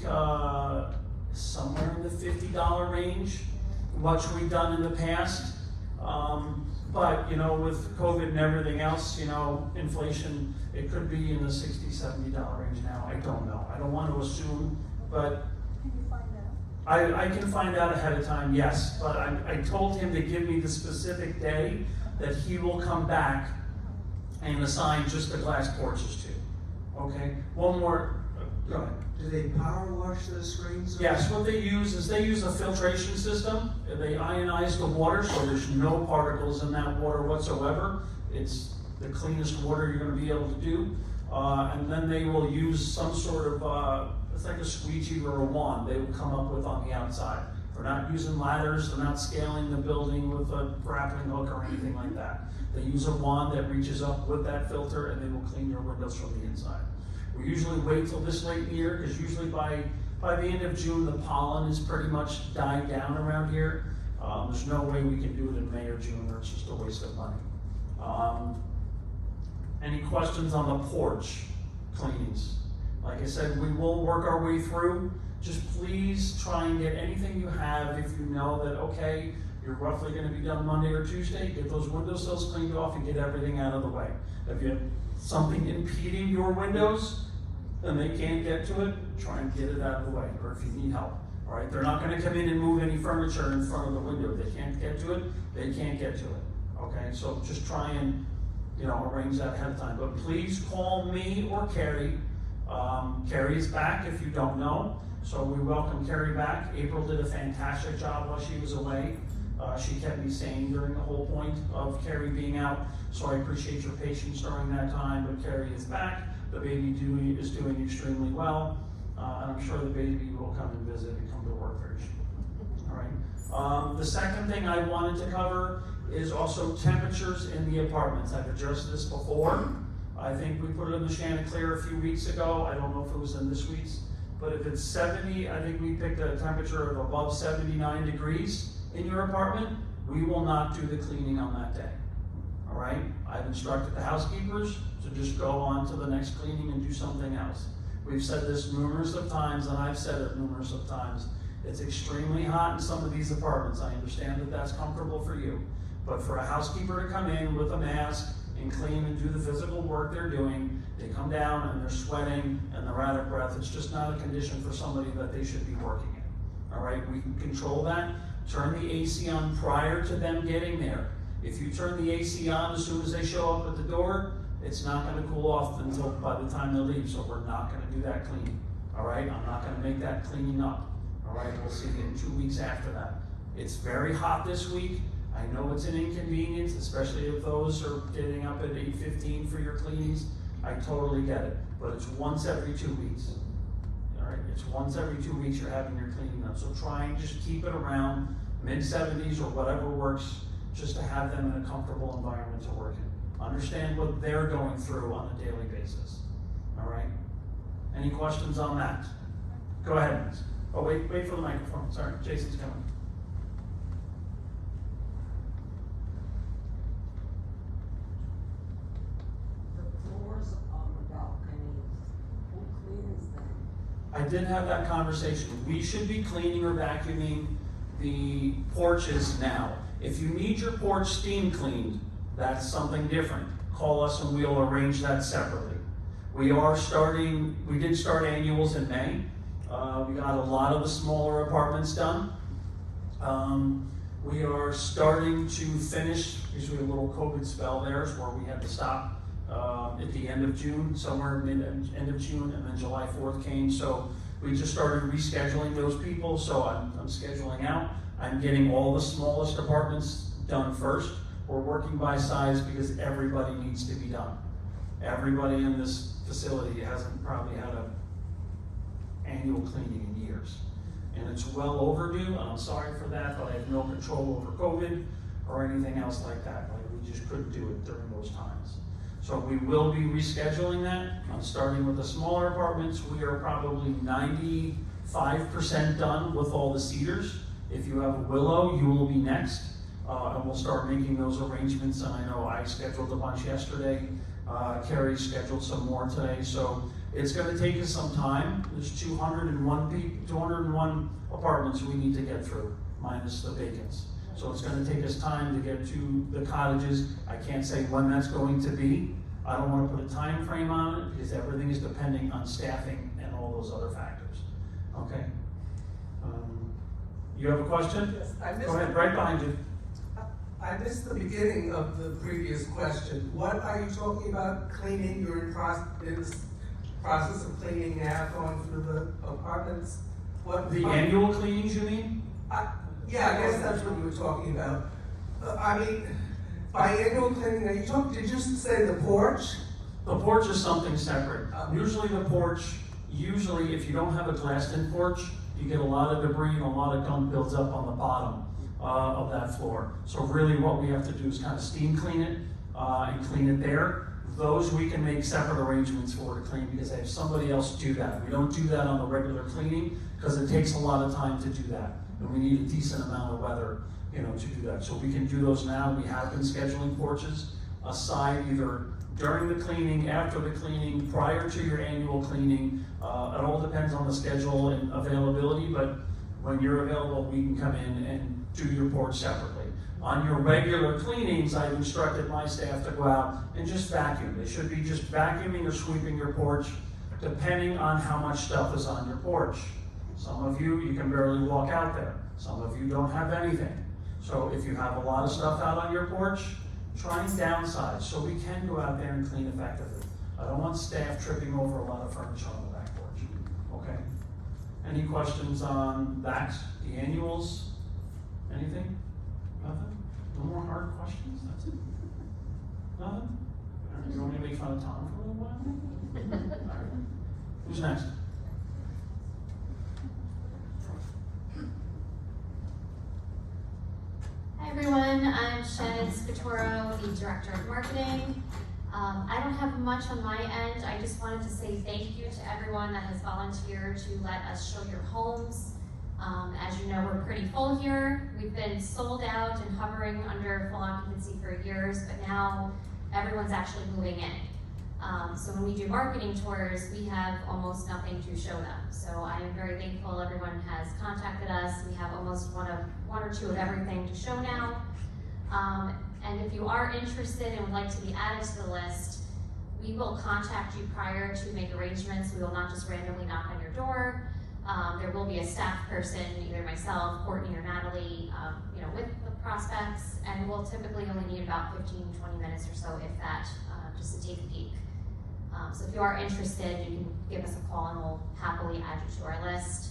somewhere in the $50 range, what we've done in the past. But with COVID and everything else, inflation, it could be in the $60, $70 range now. I don't know. I don't want to assume, but Can you find out? I can find out ahead of time, yes. But I told him to give me the specific day that he will come back and assign just the glass porches to. Okay? One more, go ahead. Do they power wash those screens? Yes, what they use is they use a filtration system. They ionize the water so there's no particles in that water whatsoever. It's the cleanest water you're going to be able to do. And then they will use some sort of, it's like a squeegee or a wand they will come up with on the outside. They're not using ladders, they're not scaling the building with a grappling hook or anything like that. They use a wand that reaches up with that filter and they will clean your windows from the inside. We usually wait till this late in the year because usually by the end of June the pollen is pretty much died down around here. There's no way we can do it in May or June or it's just a waste of money. Any questions on the porch cleanings? Like I said, we will work our way through. Just please try and get anything you have if you know that, okay, you're roughly going to be done Monday or Tuesday, get those windowsills cleaned off and get everything out of the way. If you have something impeding your windows, then they can't get to it, try and get it out of the way, or if you need help. All right, they're not going to come in and move any furniture in front of the window. They can't get to it, they can't get to it. Okay, so just try and arrange that ahead of time. But please call me or Carrie. Carrie's back if you don't know. So we welcome Carrie back. April did a fantastic job while she was away. She kept me sane during the whole point of Carrie being out, so I appreciate your patience during that time, but Carrie is back. The baby is doing extremely well, and I'm sure the baby will come and visit and come to work very soon. All right. The second thing I wanted to cover is also temperatures in the apartments. I've addressed this before. I think we put it in the Chanticleer a few weeks ago. I don't know if it was in this week's, but if it's 70, I think we picked a temperature of above 79 degrees in your apartment, we will not do the cleaning on that day. All right? I've instructed the housekeepers to just go on to the next cleaning and do something else. We've said this numerous of times, and I've said it numerous of times. It's extremely hot in some of these apartments. I understand that that's comfortable for you. But for a housekeeper to come in with a mask and clean and do the physical work they're doing, they come down and they're sweating and they're out of breath. It's just not a condition for somebody that they should be working in. All right, we can control that. Turn the AC on prior to them getting there. If you turn the AC on as soon as they show up at the door, it's not going to cool off until by the time they leave. So we're not going to do that cleaning. All right, I'm not going to make that cleaning up. All right, we'll see you in 2 weeks after that. It's very hot this week. I know it's an inconvenience, especially if those are getting up at 8:15 for your cleanings. I totally get it, but it's once every 2 weeks. All right, it's once every 2 weeks you're having your cleaning done. So try and just keep it around mid-70s or whatever works, just to have them in a comfortable environment to work in. Understand what they're going through on a daily basis. All right. Any questions on that? Go ahead. Oh, wait for the microphone. Sorry, Jason's coming. I did have that conversation. We should be cleaning or vacuuming the porches now. If you need your porch steam cleaned, that's something different. Call us and we'll arrange that separately. We did start annuals in May. We got a lot of the smaller apartments done. We are starting to finish, usually a little COVID spell there where we had to stop at the end of June, somewhere end of June, and then July 4th came. So we just started rescheduling those people. So I'm scheduling out. I'm getting all the smallest apartments done first. We're working by size because everybody needs to be done. Everybody in this facility hasn't probably had an annual cleaning in years. And it's well overdue, and I'm sorry for that, but I have no control over COVID or anything else like that. Like, we just couldn't do it during those times. So we will be rescheduling that. Starting with the smaller apartments, we are probably 95% done with all the cedars. If you have a willow, you will be next. And we'll start making those arrangements. And I know I scheduled a bunch yesterday. Carrie scheduled some more today. So it's going to take us some time. There's 201 apartments we need to get through, minus the vacants. So it's going to take us time to get to the cottages. I can't say when that's going to be. I don't want to put a time frame on it because everything is depending on staffing and all those other factors. Okay. You have a question? Yes, go ahead, right behind you. I missed the beginning of the previous question. What are you talking about cleaning? You're in process of cleaning now, going through the apartments? What? The annual cleanings, you mean? Yeah, I guess that's what you were talking about. I mean, by annual cleaning, did you say the porch? The porch is something separate. Usually the porch, if you don't have a glassed-in porch, you get a lot of debris and a lot of gunk builds up on the bottom of that floor. So really what we have to do is kind of steam clean it and clean it there. Those we can make separate arrangements for to clean because I have somebody else do that. We don't do that on the regular cleaning because it takes a lot of time to do that. And we need a decent amount of weather, to do that. So we can do those now. We have been scheduling porches aside either during the cleaning, after the cleaning, prior to your annual cleaning. It all depends on the schedule and availability, but when you're available, we can come in and do your porch separately. On your regular cleanings, I've instructed my staff to go out and just vacuum. They should be just vacuuming or sweeping your porch, depending on how much stuff is on your porch. Some of you can barely walk out there. Some of you don't have anything. So if you have a lot of stuff out on your porch, try and downsize so we can go out there and clean effectively. I don't want staff tripping over a lot of furniture on the back porch. Okay? Any questions on that? The annuals? Anything? Nothing? No more hard questions? That's it? Nothing? All right, you want me to make fun of Tom for a little while? All right. Who's next? Hi everyone, I'm Shannon Spatoro, the Director of Marketing. I don't have much on my end. I just wanted to say thank you to everyone that has volunteered to let us show your homes. As you know, we're pretty full here. We've been sold out and hovering under full occupancy for years, but now everyone's actually moving in. So when we do marketing tours, we have almost nothing to show them. So I am very thankful everyone has contacted us. We have almost one or two of everything to show now. And if you are interested and would like to be added to the list, we will contact you prior to make arrangements. We will not just randomly knock on your door. There will be a staff person, either myself, Courtney, or Natalie, with the prospects, and we'll typically only need about 15-20 minutes or so, if that, just to take a peek. So if you are interested, you can give us a call and we'll happily add you to our list.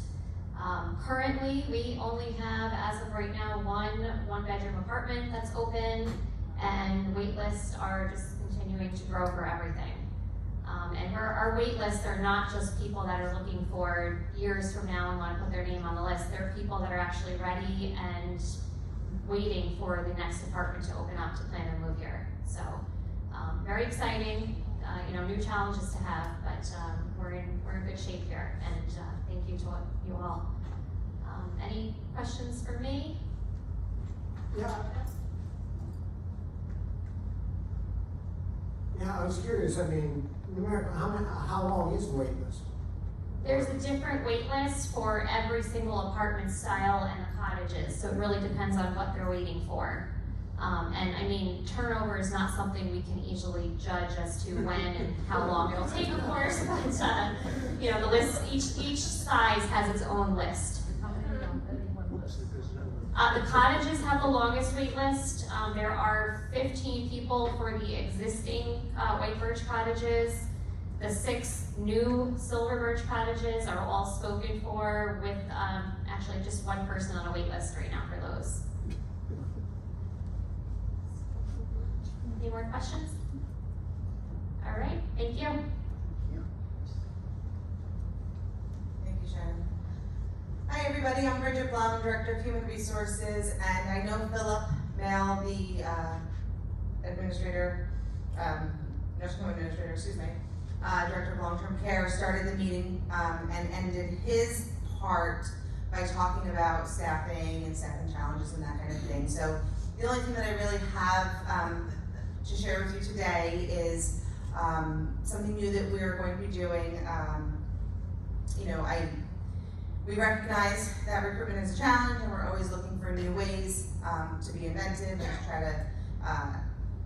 Currently, we only have, as of right now, one bedroom apartment that's open, and wait lists are just continuing to grow for everything. And our wait lists are not just people that are looking for years from now and want to put their name on the list. They're people that are actually ready and waiting for the next apartment to open up to plan to move here. So very exciting, new challenges to have, but we're in good shape here. And thank you to you all. Any questions for me? Yeah. Yeah, I was curious, I mean, numerical, how long is the wait list? There's a different wait list for every single apartment style and the cottages, so it really depends on what they're waiting for. And I mean, turnover is not something we can easily judge as to when and how long it'll take, of course, but the list, each size has its own list. The cottages have the longest wait list. There are 15 people for the existing white birch cottages. The 6 new silver birch cottages are all spoken for, with actually just one person on a wait list right now for those. Any more questions? All right, thank you. Thank you, Shannon. Hi everybody, I'm Bridget Blum, Director of Human Resources, and I know Philip Mail, the nursing home administrator, Director of Long-Term Care, started the meeting and ended his part by talking about staffing and staffing challenges and that kind of thing. So the only thing that I really have to share with you today is something new that we're going to be doing. We recognize that recruitment is a challenge, and we're always looking for new ways to be inventive and to try to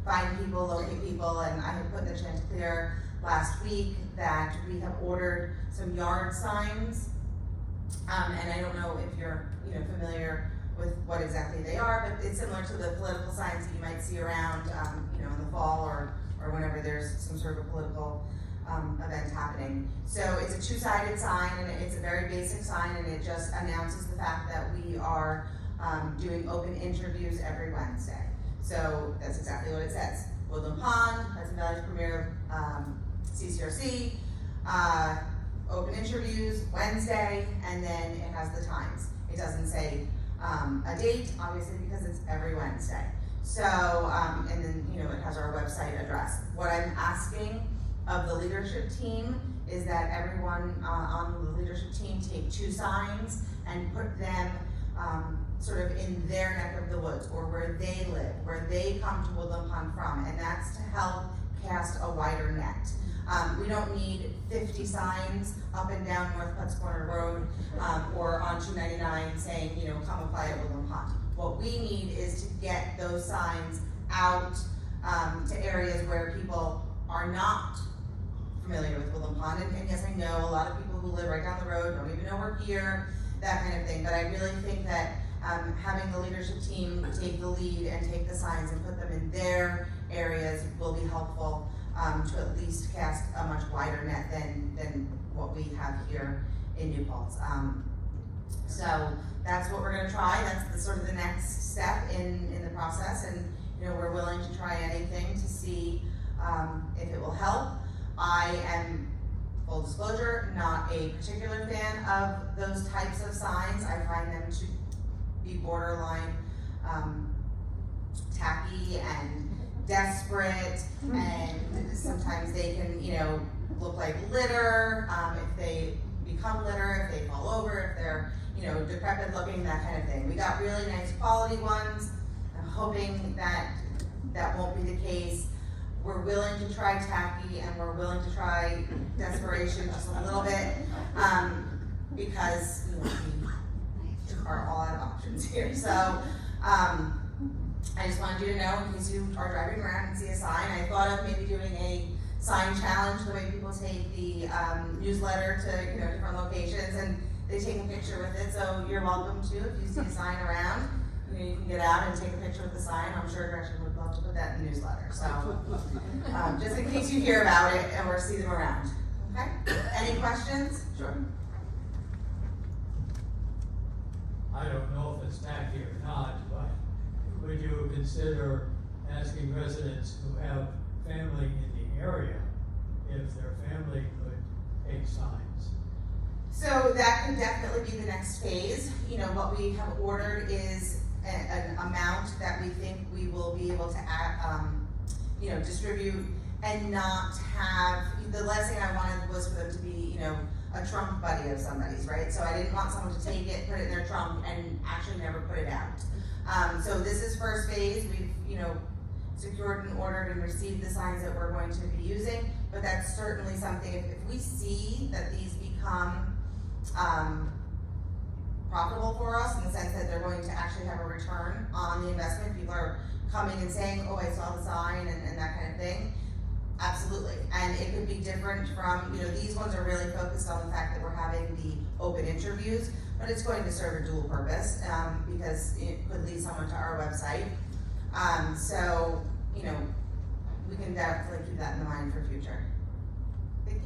find people, locate people. And I had put in the Chanticleer last week that we have ordered some yard signs, and I don't know if you're familiar with what exactly they are, but it's similar to the political signs that you might see around in the fall or whenever there's some sort of a political event happening. So it's a 2-sided sign, and it's a very basic sign, and it just announces the fact that we are doing open interviews every Wednesday. So that's exactly what it says. Woodland Pond, Hudson Valley's premier CCRC, open interviews Wednesday, and then it has the times. It doesn't say a date, obviously, because it's every Wednesday. So, and then, it has our website address. What I'm asking of the leadership team is that everyone on the leadership team take 2 signs and put them sort of in their neck of the woods, or where they live, where they come to Woodland Pond from, and that's to help cast a wider net. We don't need 50 signs up and down North Putts Corner Road or on 299 saying, come apply at Woodland Pond. What we need is to get those signs out to areas where people are not familiar with Woodland Pond. And yes, I know a lot of people who live right down the road don't even know we're here, that kind of thing. But I really think that having the leadership team take the lead and take the signs and put them in their areas will be helpful to at least cast a much wider net than what we have here in New Paltz. So that's what we're gonna try, that's the sort of the next step in the process, and, you know, we're willing to try anything to see, if it will help. I am, full disclosure, not a particular fan of those types of signs. I find them to be borderline, tacky and desperate, and sometimes they can, you know, look like litter, if they become litter, if they fall over, if they're, you know, decrepit looking, that kind of thing. We got really nice quality ones. I'm hoping that that won't be the case. We're willing to try tacky, and we're willing to try desperation just a little bit, because, you know, we are all out of options here. So, I just wanted you to know, in case you are driving around and see a sign, I thought of maybe doing a sign challenge, the way people take the newsletter to, you know, different locations, and they take a picture with it. So you're welcome to, if you see a sign around, you know, you can get out and take a picture with the sign. I'm sure Gretchen would love to put that in the newsletter. So just in case you hear about it or see them around. Okay? Any questions? Sure. I don't know if it's tacky or not, but would you consider asking residents who have family in the area if their family could take signs? So that could definitely be the next phase. You know, what we have ordered is an amount that we think we will be able to you know, distribute and not have, the last thing I wanted was for them to be, you know, a trunk buddy of somebody's, right? So I didn't want someone to take it, put it in their trunk, and actually never put it out. So this is first phase. We've, you know, secured and ordered and received the signs that we're going to be using, but that's certainly something, if we see that these become profitable for us in the sense that they're going to actually have a return on the investment, people are coming and saying, oh, I saw the sign and that kind of thing, absolutely. And it could be different from, you know, these ones are really focused on the fact that we're having the open interviews, but it's going to serve a dual purpose, because it could lead someone to our website. So, you know, we can definitely keep that in mind for future. Vicki?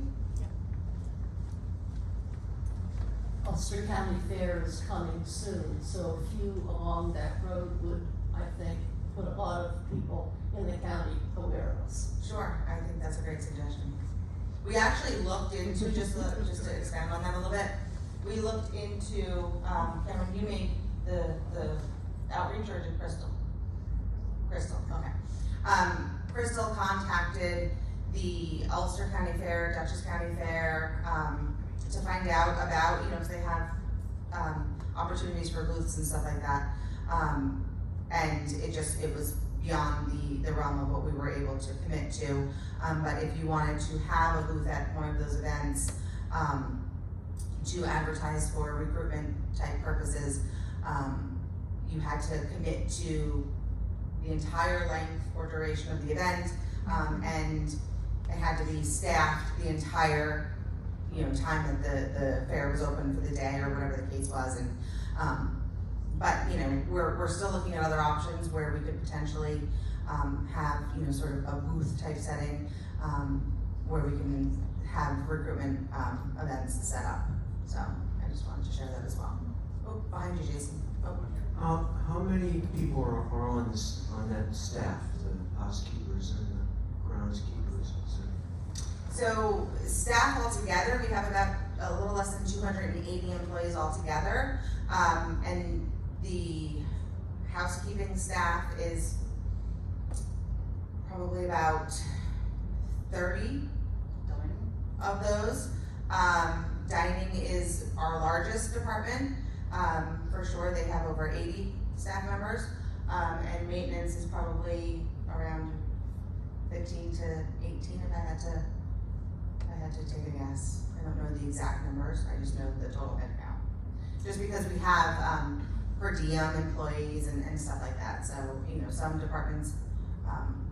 Ulster County Fair is coming soon, so a few along that road would, I think, put a lot of people in the county aware of us. Sure, I think that's a great suggestion. We actually looked into, just to expand on that a little bit, we looked into, Cameron, you made the outreach, or did Crystal? Crystal, okay. Crystal contacted the Ulster County Fair, Dutchess County Fair, to find out about, you know, if they have opportunities for booths and stuff like that. And it was beyond the realm of what we were able to commit to. But if you wanted to have a booth at one of those events, to advertise for recruitment type purposes, you had to commit to the entire length or duration of the event, and it had to be staffed the entire, you know, time that the fair was open for the day or whatever the case was. And but you know, we're still looking at other options where we could potentially have, you know, sort of a booth type setting, where we can have recruitment events set up. So I just wanted to share that as well. Oh, behind you, Jason. Oh. How many people are on that staff, the housekeepers and the groundskeepers? So staff altogether, we have about a little less than 280 employees altogether, and the housekeeping staff is probably about 30 of those. Dining is our largest department. For sure, they have over 80 staff members, and maintenance is probably around 15 to 18 if I had to take a guess. I don't know the exact numbers, I just know the total head count. Just because we have per diem employees and stuff like that. So, you know, some departments,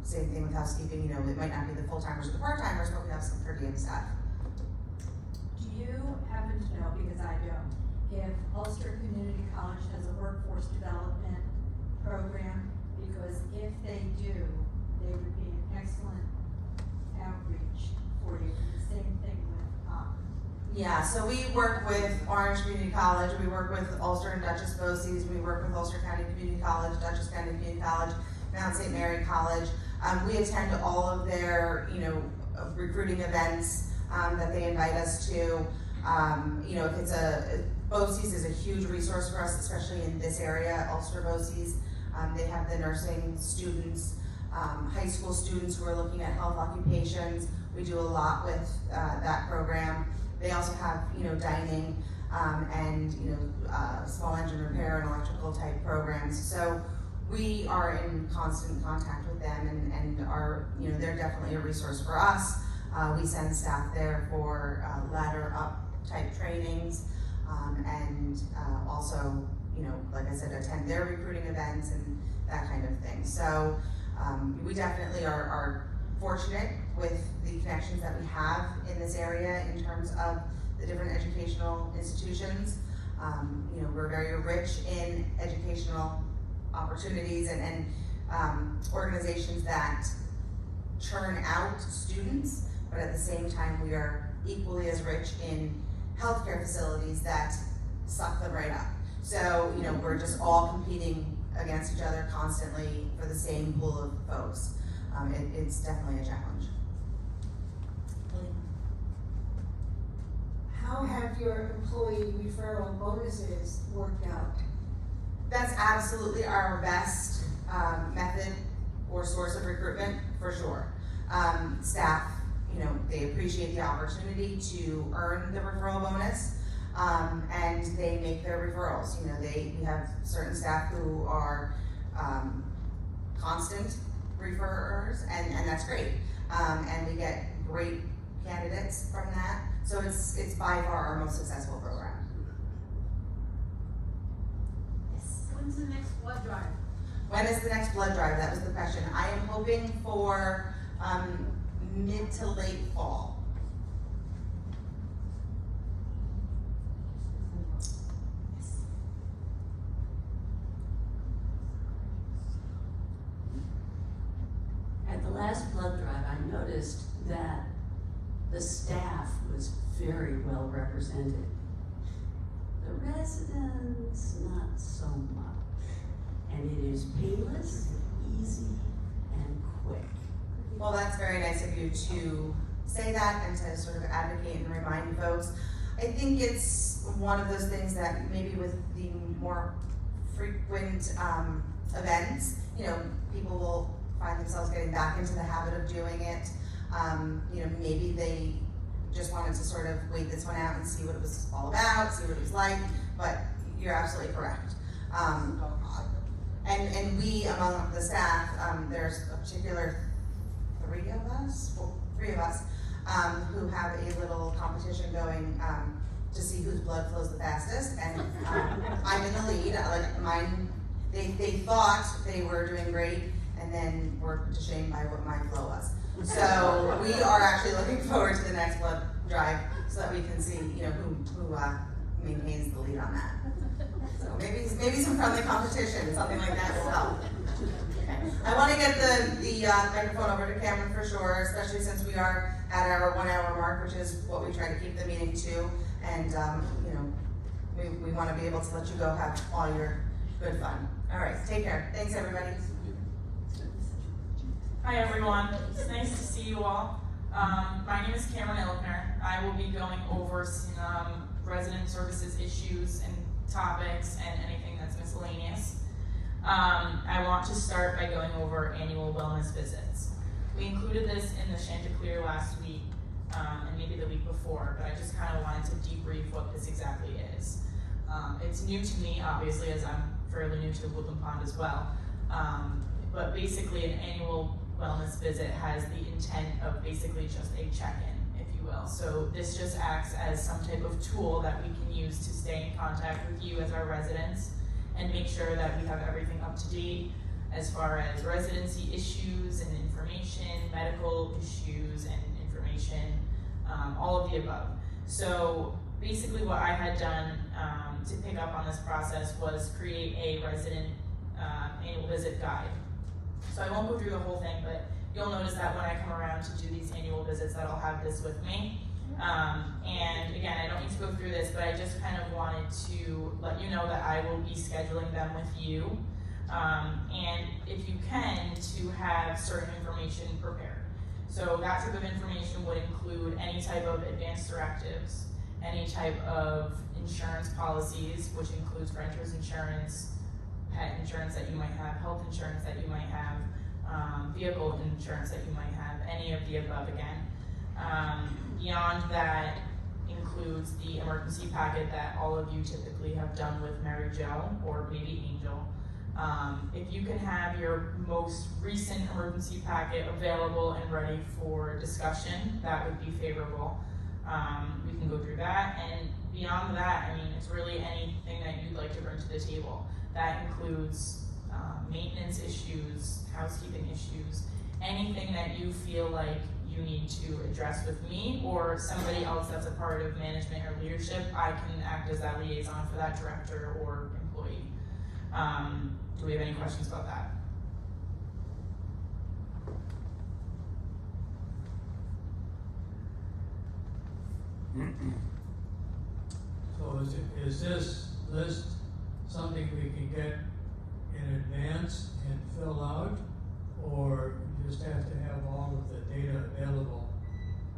same thing with housekeeping, you know, it might not be the full-timers or the part-timers, but we have some per diem staff. Do you happen to know, because I don't, if Ulster Community College has a workforce development program? Because if they do, they would be an excellent outreach for you. And the same thing with Yeah, so we work with Orange Community College, we work with Ulster and Dutchess BOCES, we work with Ulster County Community College, Dutchess County Community College, Mount St. Mary College. We attend all of their, recruiting events that they invite us to. If it's BOCES is a huge resource for us, especially in this area, Ulster BOCES. They have the nursing students, high school students who are looking at health occupations. We do a lot with that program. They also have, dining and, small engine repair and electrical type programs. So we are in constant contact with them and are, they're definitely a resource for us. We send staff there for ladder up type trainings and also, like I said, attend their recruiting events and that kind of thing. So we definitely are fortunate with the connections that we have in this area in terms of the different educational institutions. We're very rich in educational opportunities and organizations that churn out students, but at the same time we are equally as rich in healthcare facilities that suck them right up. So, we're just all competing against each other constantly for the same pool of folks. It's definitely a challenge. How have your employee referral bonuses worked out? That's absolutely our best method or source of recruitment, for sure. Staff, they appreciate the opportunity to earn the referral bonus, and they make their referrals. We have certain staff who are constant referrers, and that's great. And we get great candidates from that. So it's by far our most successful program. When's the next blood drive? When is the next blood drive? That was the question. I am hoping for mid to late fall. At the last blood drive, I noticed that the staff was very well represented. The residents, not so much. And it is painless, easy, and quick. Well, that's very nice of you to say that and to sort of advocate and remind folks. I think it's one of those things that maybe with the more frequent events, people will find themselves getting back into the habit of doing it. Maybe they just wanted to sort of wait this one out and see what it was all about, see what it was like, but you're absolutely correct. And we, among the staff, there's a particular three of us who have a little competition going to see whose blood flows the fastest, and I'm in the lead. Like mine, they thought they were doing great, and then were put to shame by what my flow was. So we are actually looking forward to the next blood drive so that we can see, who maintains the lead on that. So maybe some friendly competition, something like that will help. Okay. I want to get the microphone over to Cameron for sure, especially since we are at our 1 hour mark, which is what we try to keep the meeting to. And we want to be able to let you go have all your good fun. All right, take care. Thanks, everybody. Hi everyone, it's nice to see you all. My name is Cameron Ilkner. I will be going over some resident services issues and topics and anything that's miscellaneous. I want to start by going over annual wellness visits. We included this in the Chanticleer last week and maybe the week before, but I just kind of wanted to debrief what this exactly is. It's new to me, obviously, as I'm fairly new to Woodland Pond as well. But basically an annual wellness visit has the intent of basically just a check-in, if you will. So this just acts as some type of tool that we can use to stay in contact with you as our residents and make sure that we have everything up to date as far as residency issues and information, medical issues and information, all of the above. So basically what I had done to pick up on this process was create a resident annual visit guide. So I won't go through the whole thing, but you'll notice that when I come around to do these annual visits that I'll have this with me. And again, I don't need to go through this, but I just kind of wanted to let you know that I will be scheduling them with you. And if you can, to have certain information prepared. So that type of information would include any type of advanced directives, any type of insurance policies, which includes renter's insurance, pet insurance that you might have, health insurance that you might have, vehicle insurance that you might have, any of the above again. Beyond that includes the emergency packet that all of you typically have done with Mary Jo or maybe Angel. If you can have your most recent emergency packet available and ready for discussion, that would be favorable. We can go through that, and beyond that, I mean, it's really anything that you'd like to bring to the table. That includes maintenance issues, housekeeping issues, anything that you feel like you need to address with me or somebody else that's a part of management or leadership. I can act as that liaison for that director or employee. Do we have any questions about that? So is this list something we can get in advance and fill out? Or you just have to have all of the data available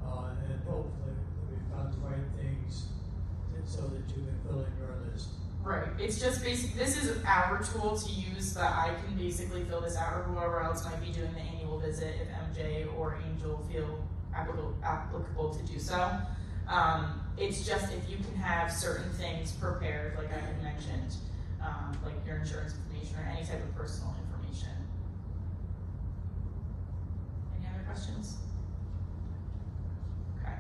and hopefully we've done the right things so that you can fill in your list? Right, it's just basic, this is our tool to use that I can basically fill this out, or whoever else might be doing the annual visit if MJ or Angel feel applicable to do so. It's just if you can have certain things prepared, like I had mentioned, like your insurance information or any type of personal information. Any other questions? Okay.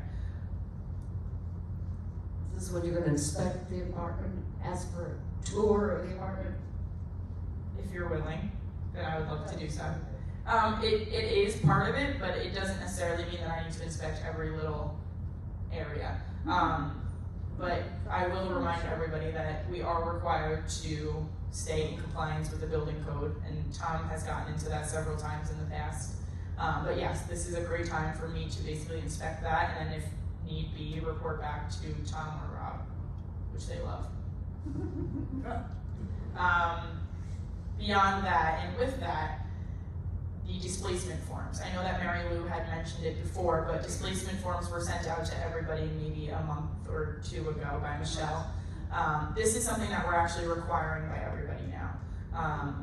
Is this when you're gonna inspect the apartment, ask for a tour of the apartment? If you're willing, then I would love to do so. It is part of it, but it doesn't necessarily mean that I need to inspect every little area. But I will remind everybody that we are required to stay in compliance with the building code, and Tom has gotten into that several times in the past. But yes, this is a great time for me to basically inspect that, and if need be, report back to Tom or Rob, which they love. Beyond that, and with that, the displacement forms. I know that Mary Lou had mentioned it before, but displacement forms were sent out to everybody maybe a month or two ago by Michelle. This is something that we're actually requiring by everybody now.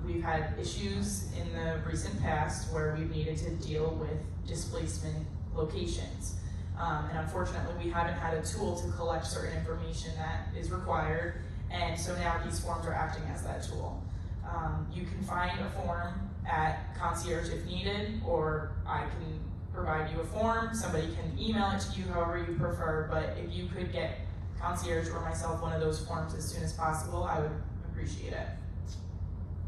We've had issues in the recent past where we've needed to deal with displacement locations. And unfortunately, we haven't had a tool to collect certain information that is required, and so now these forms are acting as that tool. You can find a form at concierge if needed, or I can provide you a form, somebody can email it to you however you prefer, but if you could get concierge or myself one of those forms as soon as possible, I would appreciate it.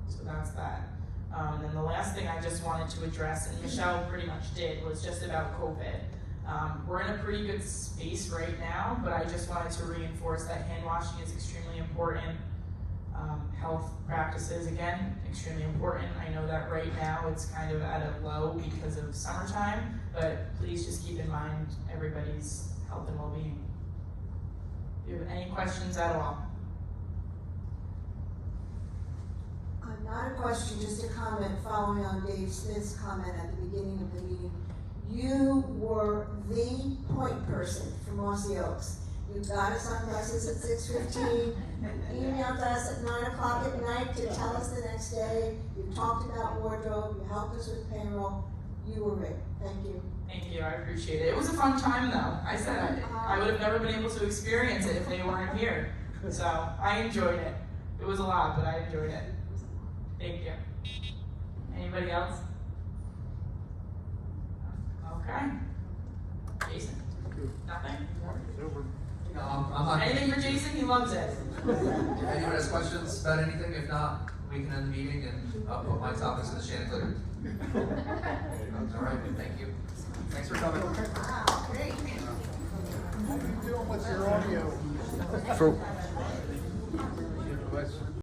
So that's that. And then the last thing I just wanted to address, and Michelle pretty much did, was just about COVID. We're in a pretty good space right now, but I just wanted to reinforce that hand washing is extremely important. Health practices, again, extremely important. I know that right now it's kind of at a low because of summertime, but please just keep in mind everybody's health and well-being. Do you have any questions at all? Not a question, just a comment following on Dave Smith's comment at the beginning of the meeting. You were the point person for Mossy Oaks. You got us on buses at 6:15, emailed us at 9 o'clock at night to tell us the next day. You talked about wardrobe, you helped us with payroll. You were great. Thank you. Thank you, I appreciate it. It was a fun time though. I said I would have never been able to experience it if they weren't here. So I enjoyed it. It was a lot, but I enjoyed it. Thank you. Anybody else? Okay. Jason? Nothing? I'm not. Anything for Jason? He loves it. If anyone has questions about anything, if not, we can end the meeting and I'll put my topics in the chandelier. All right, thank you. Thanks for coming. Wow, great. How are you doing with your audio? For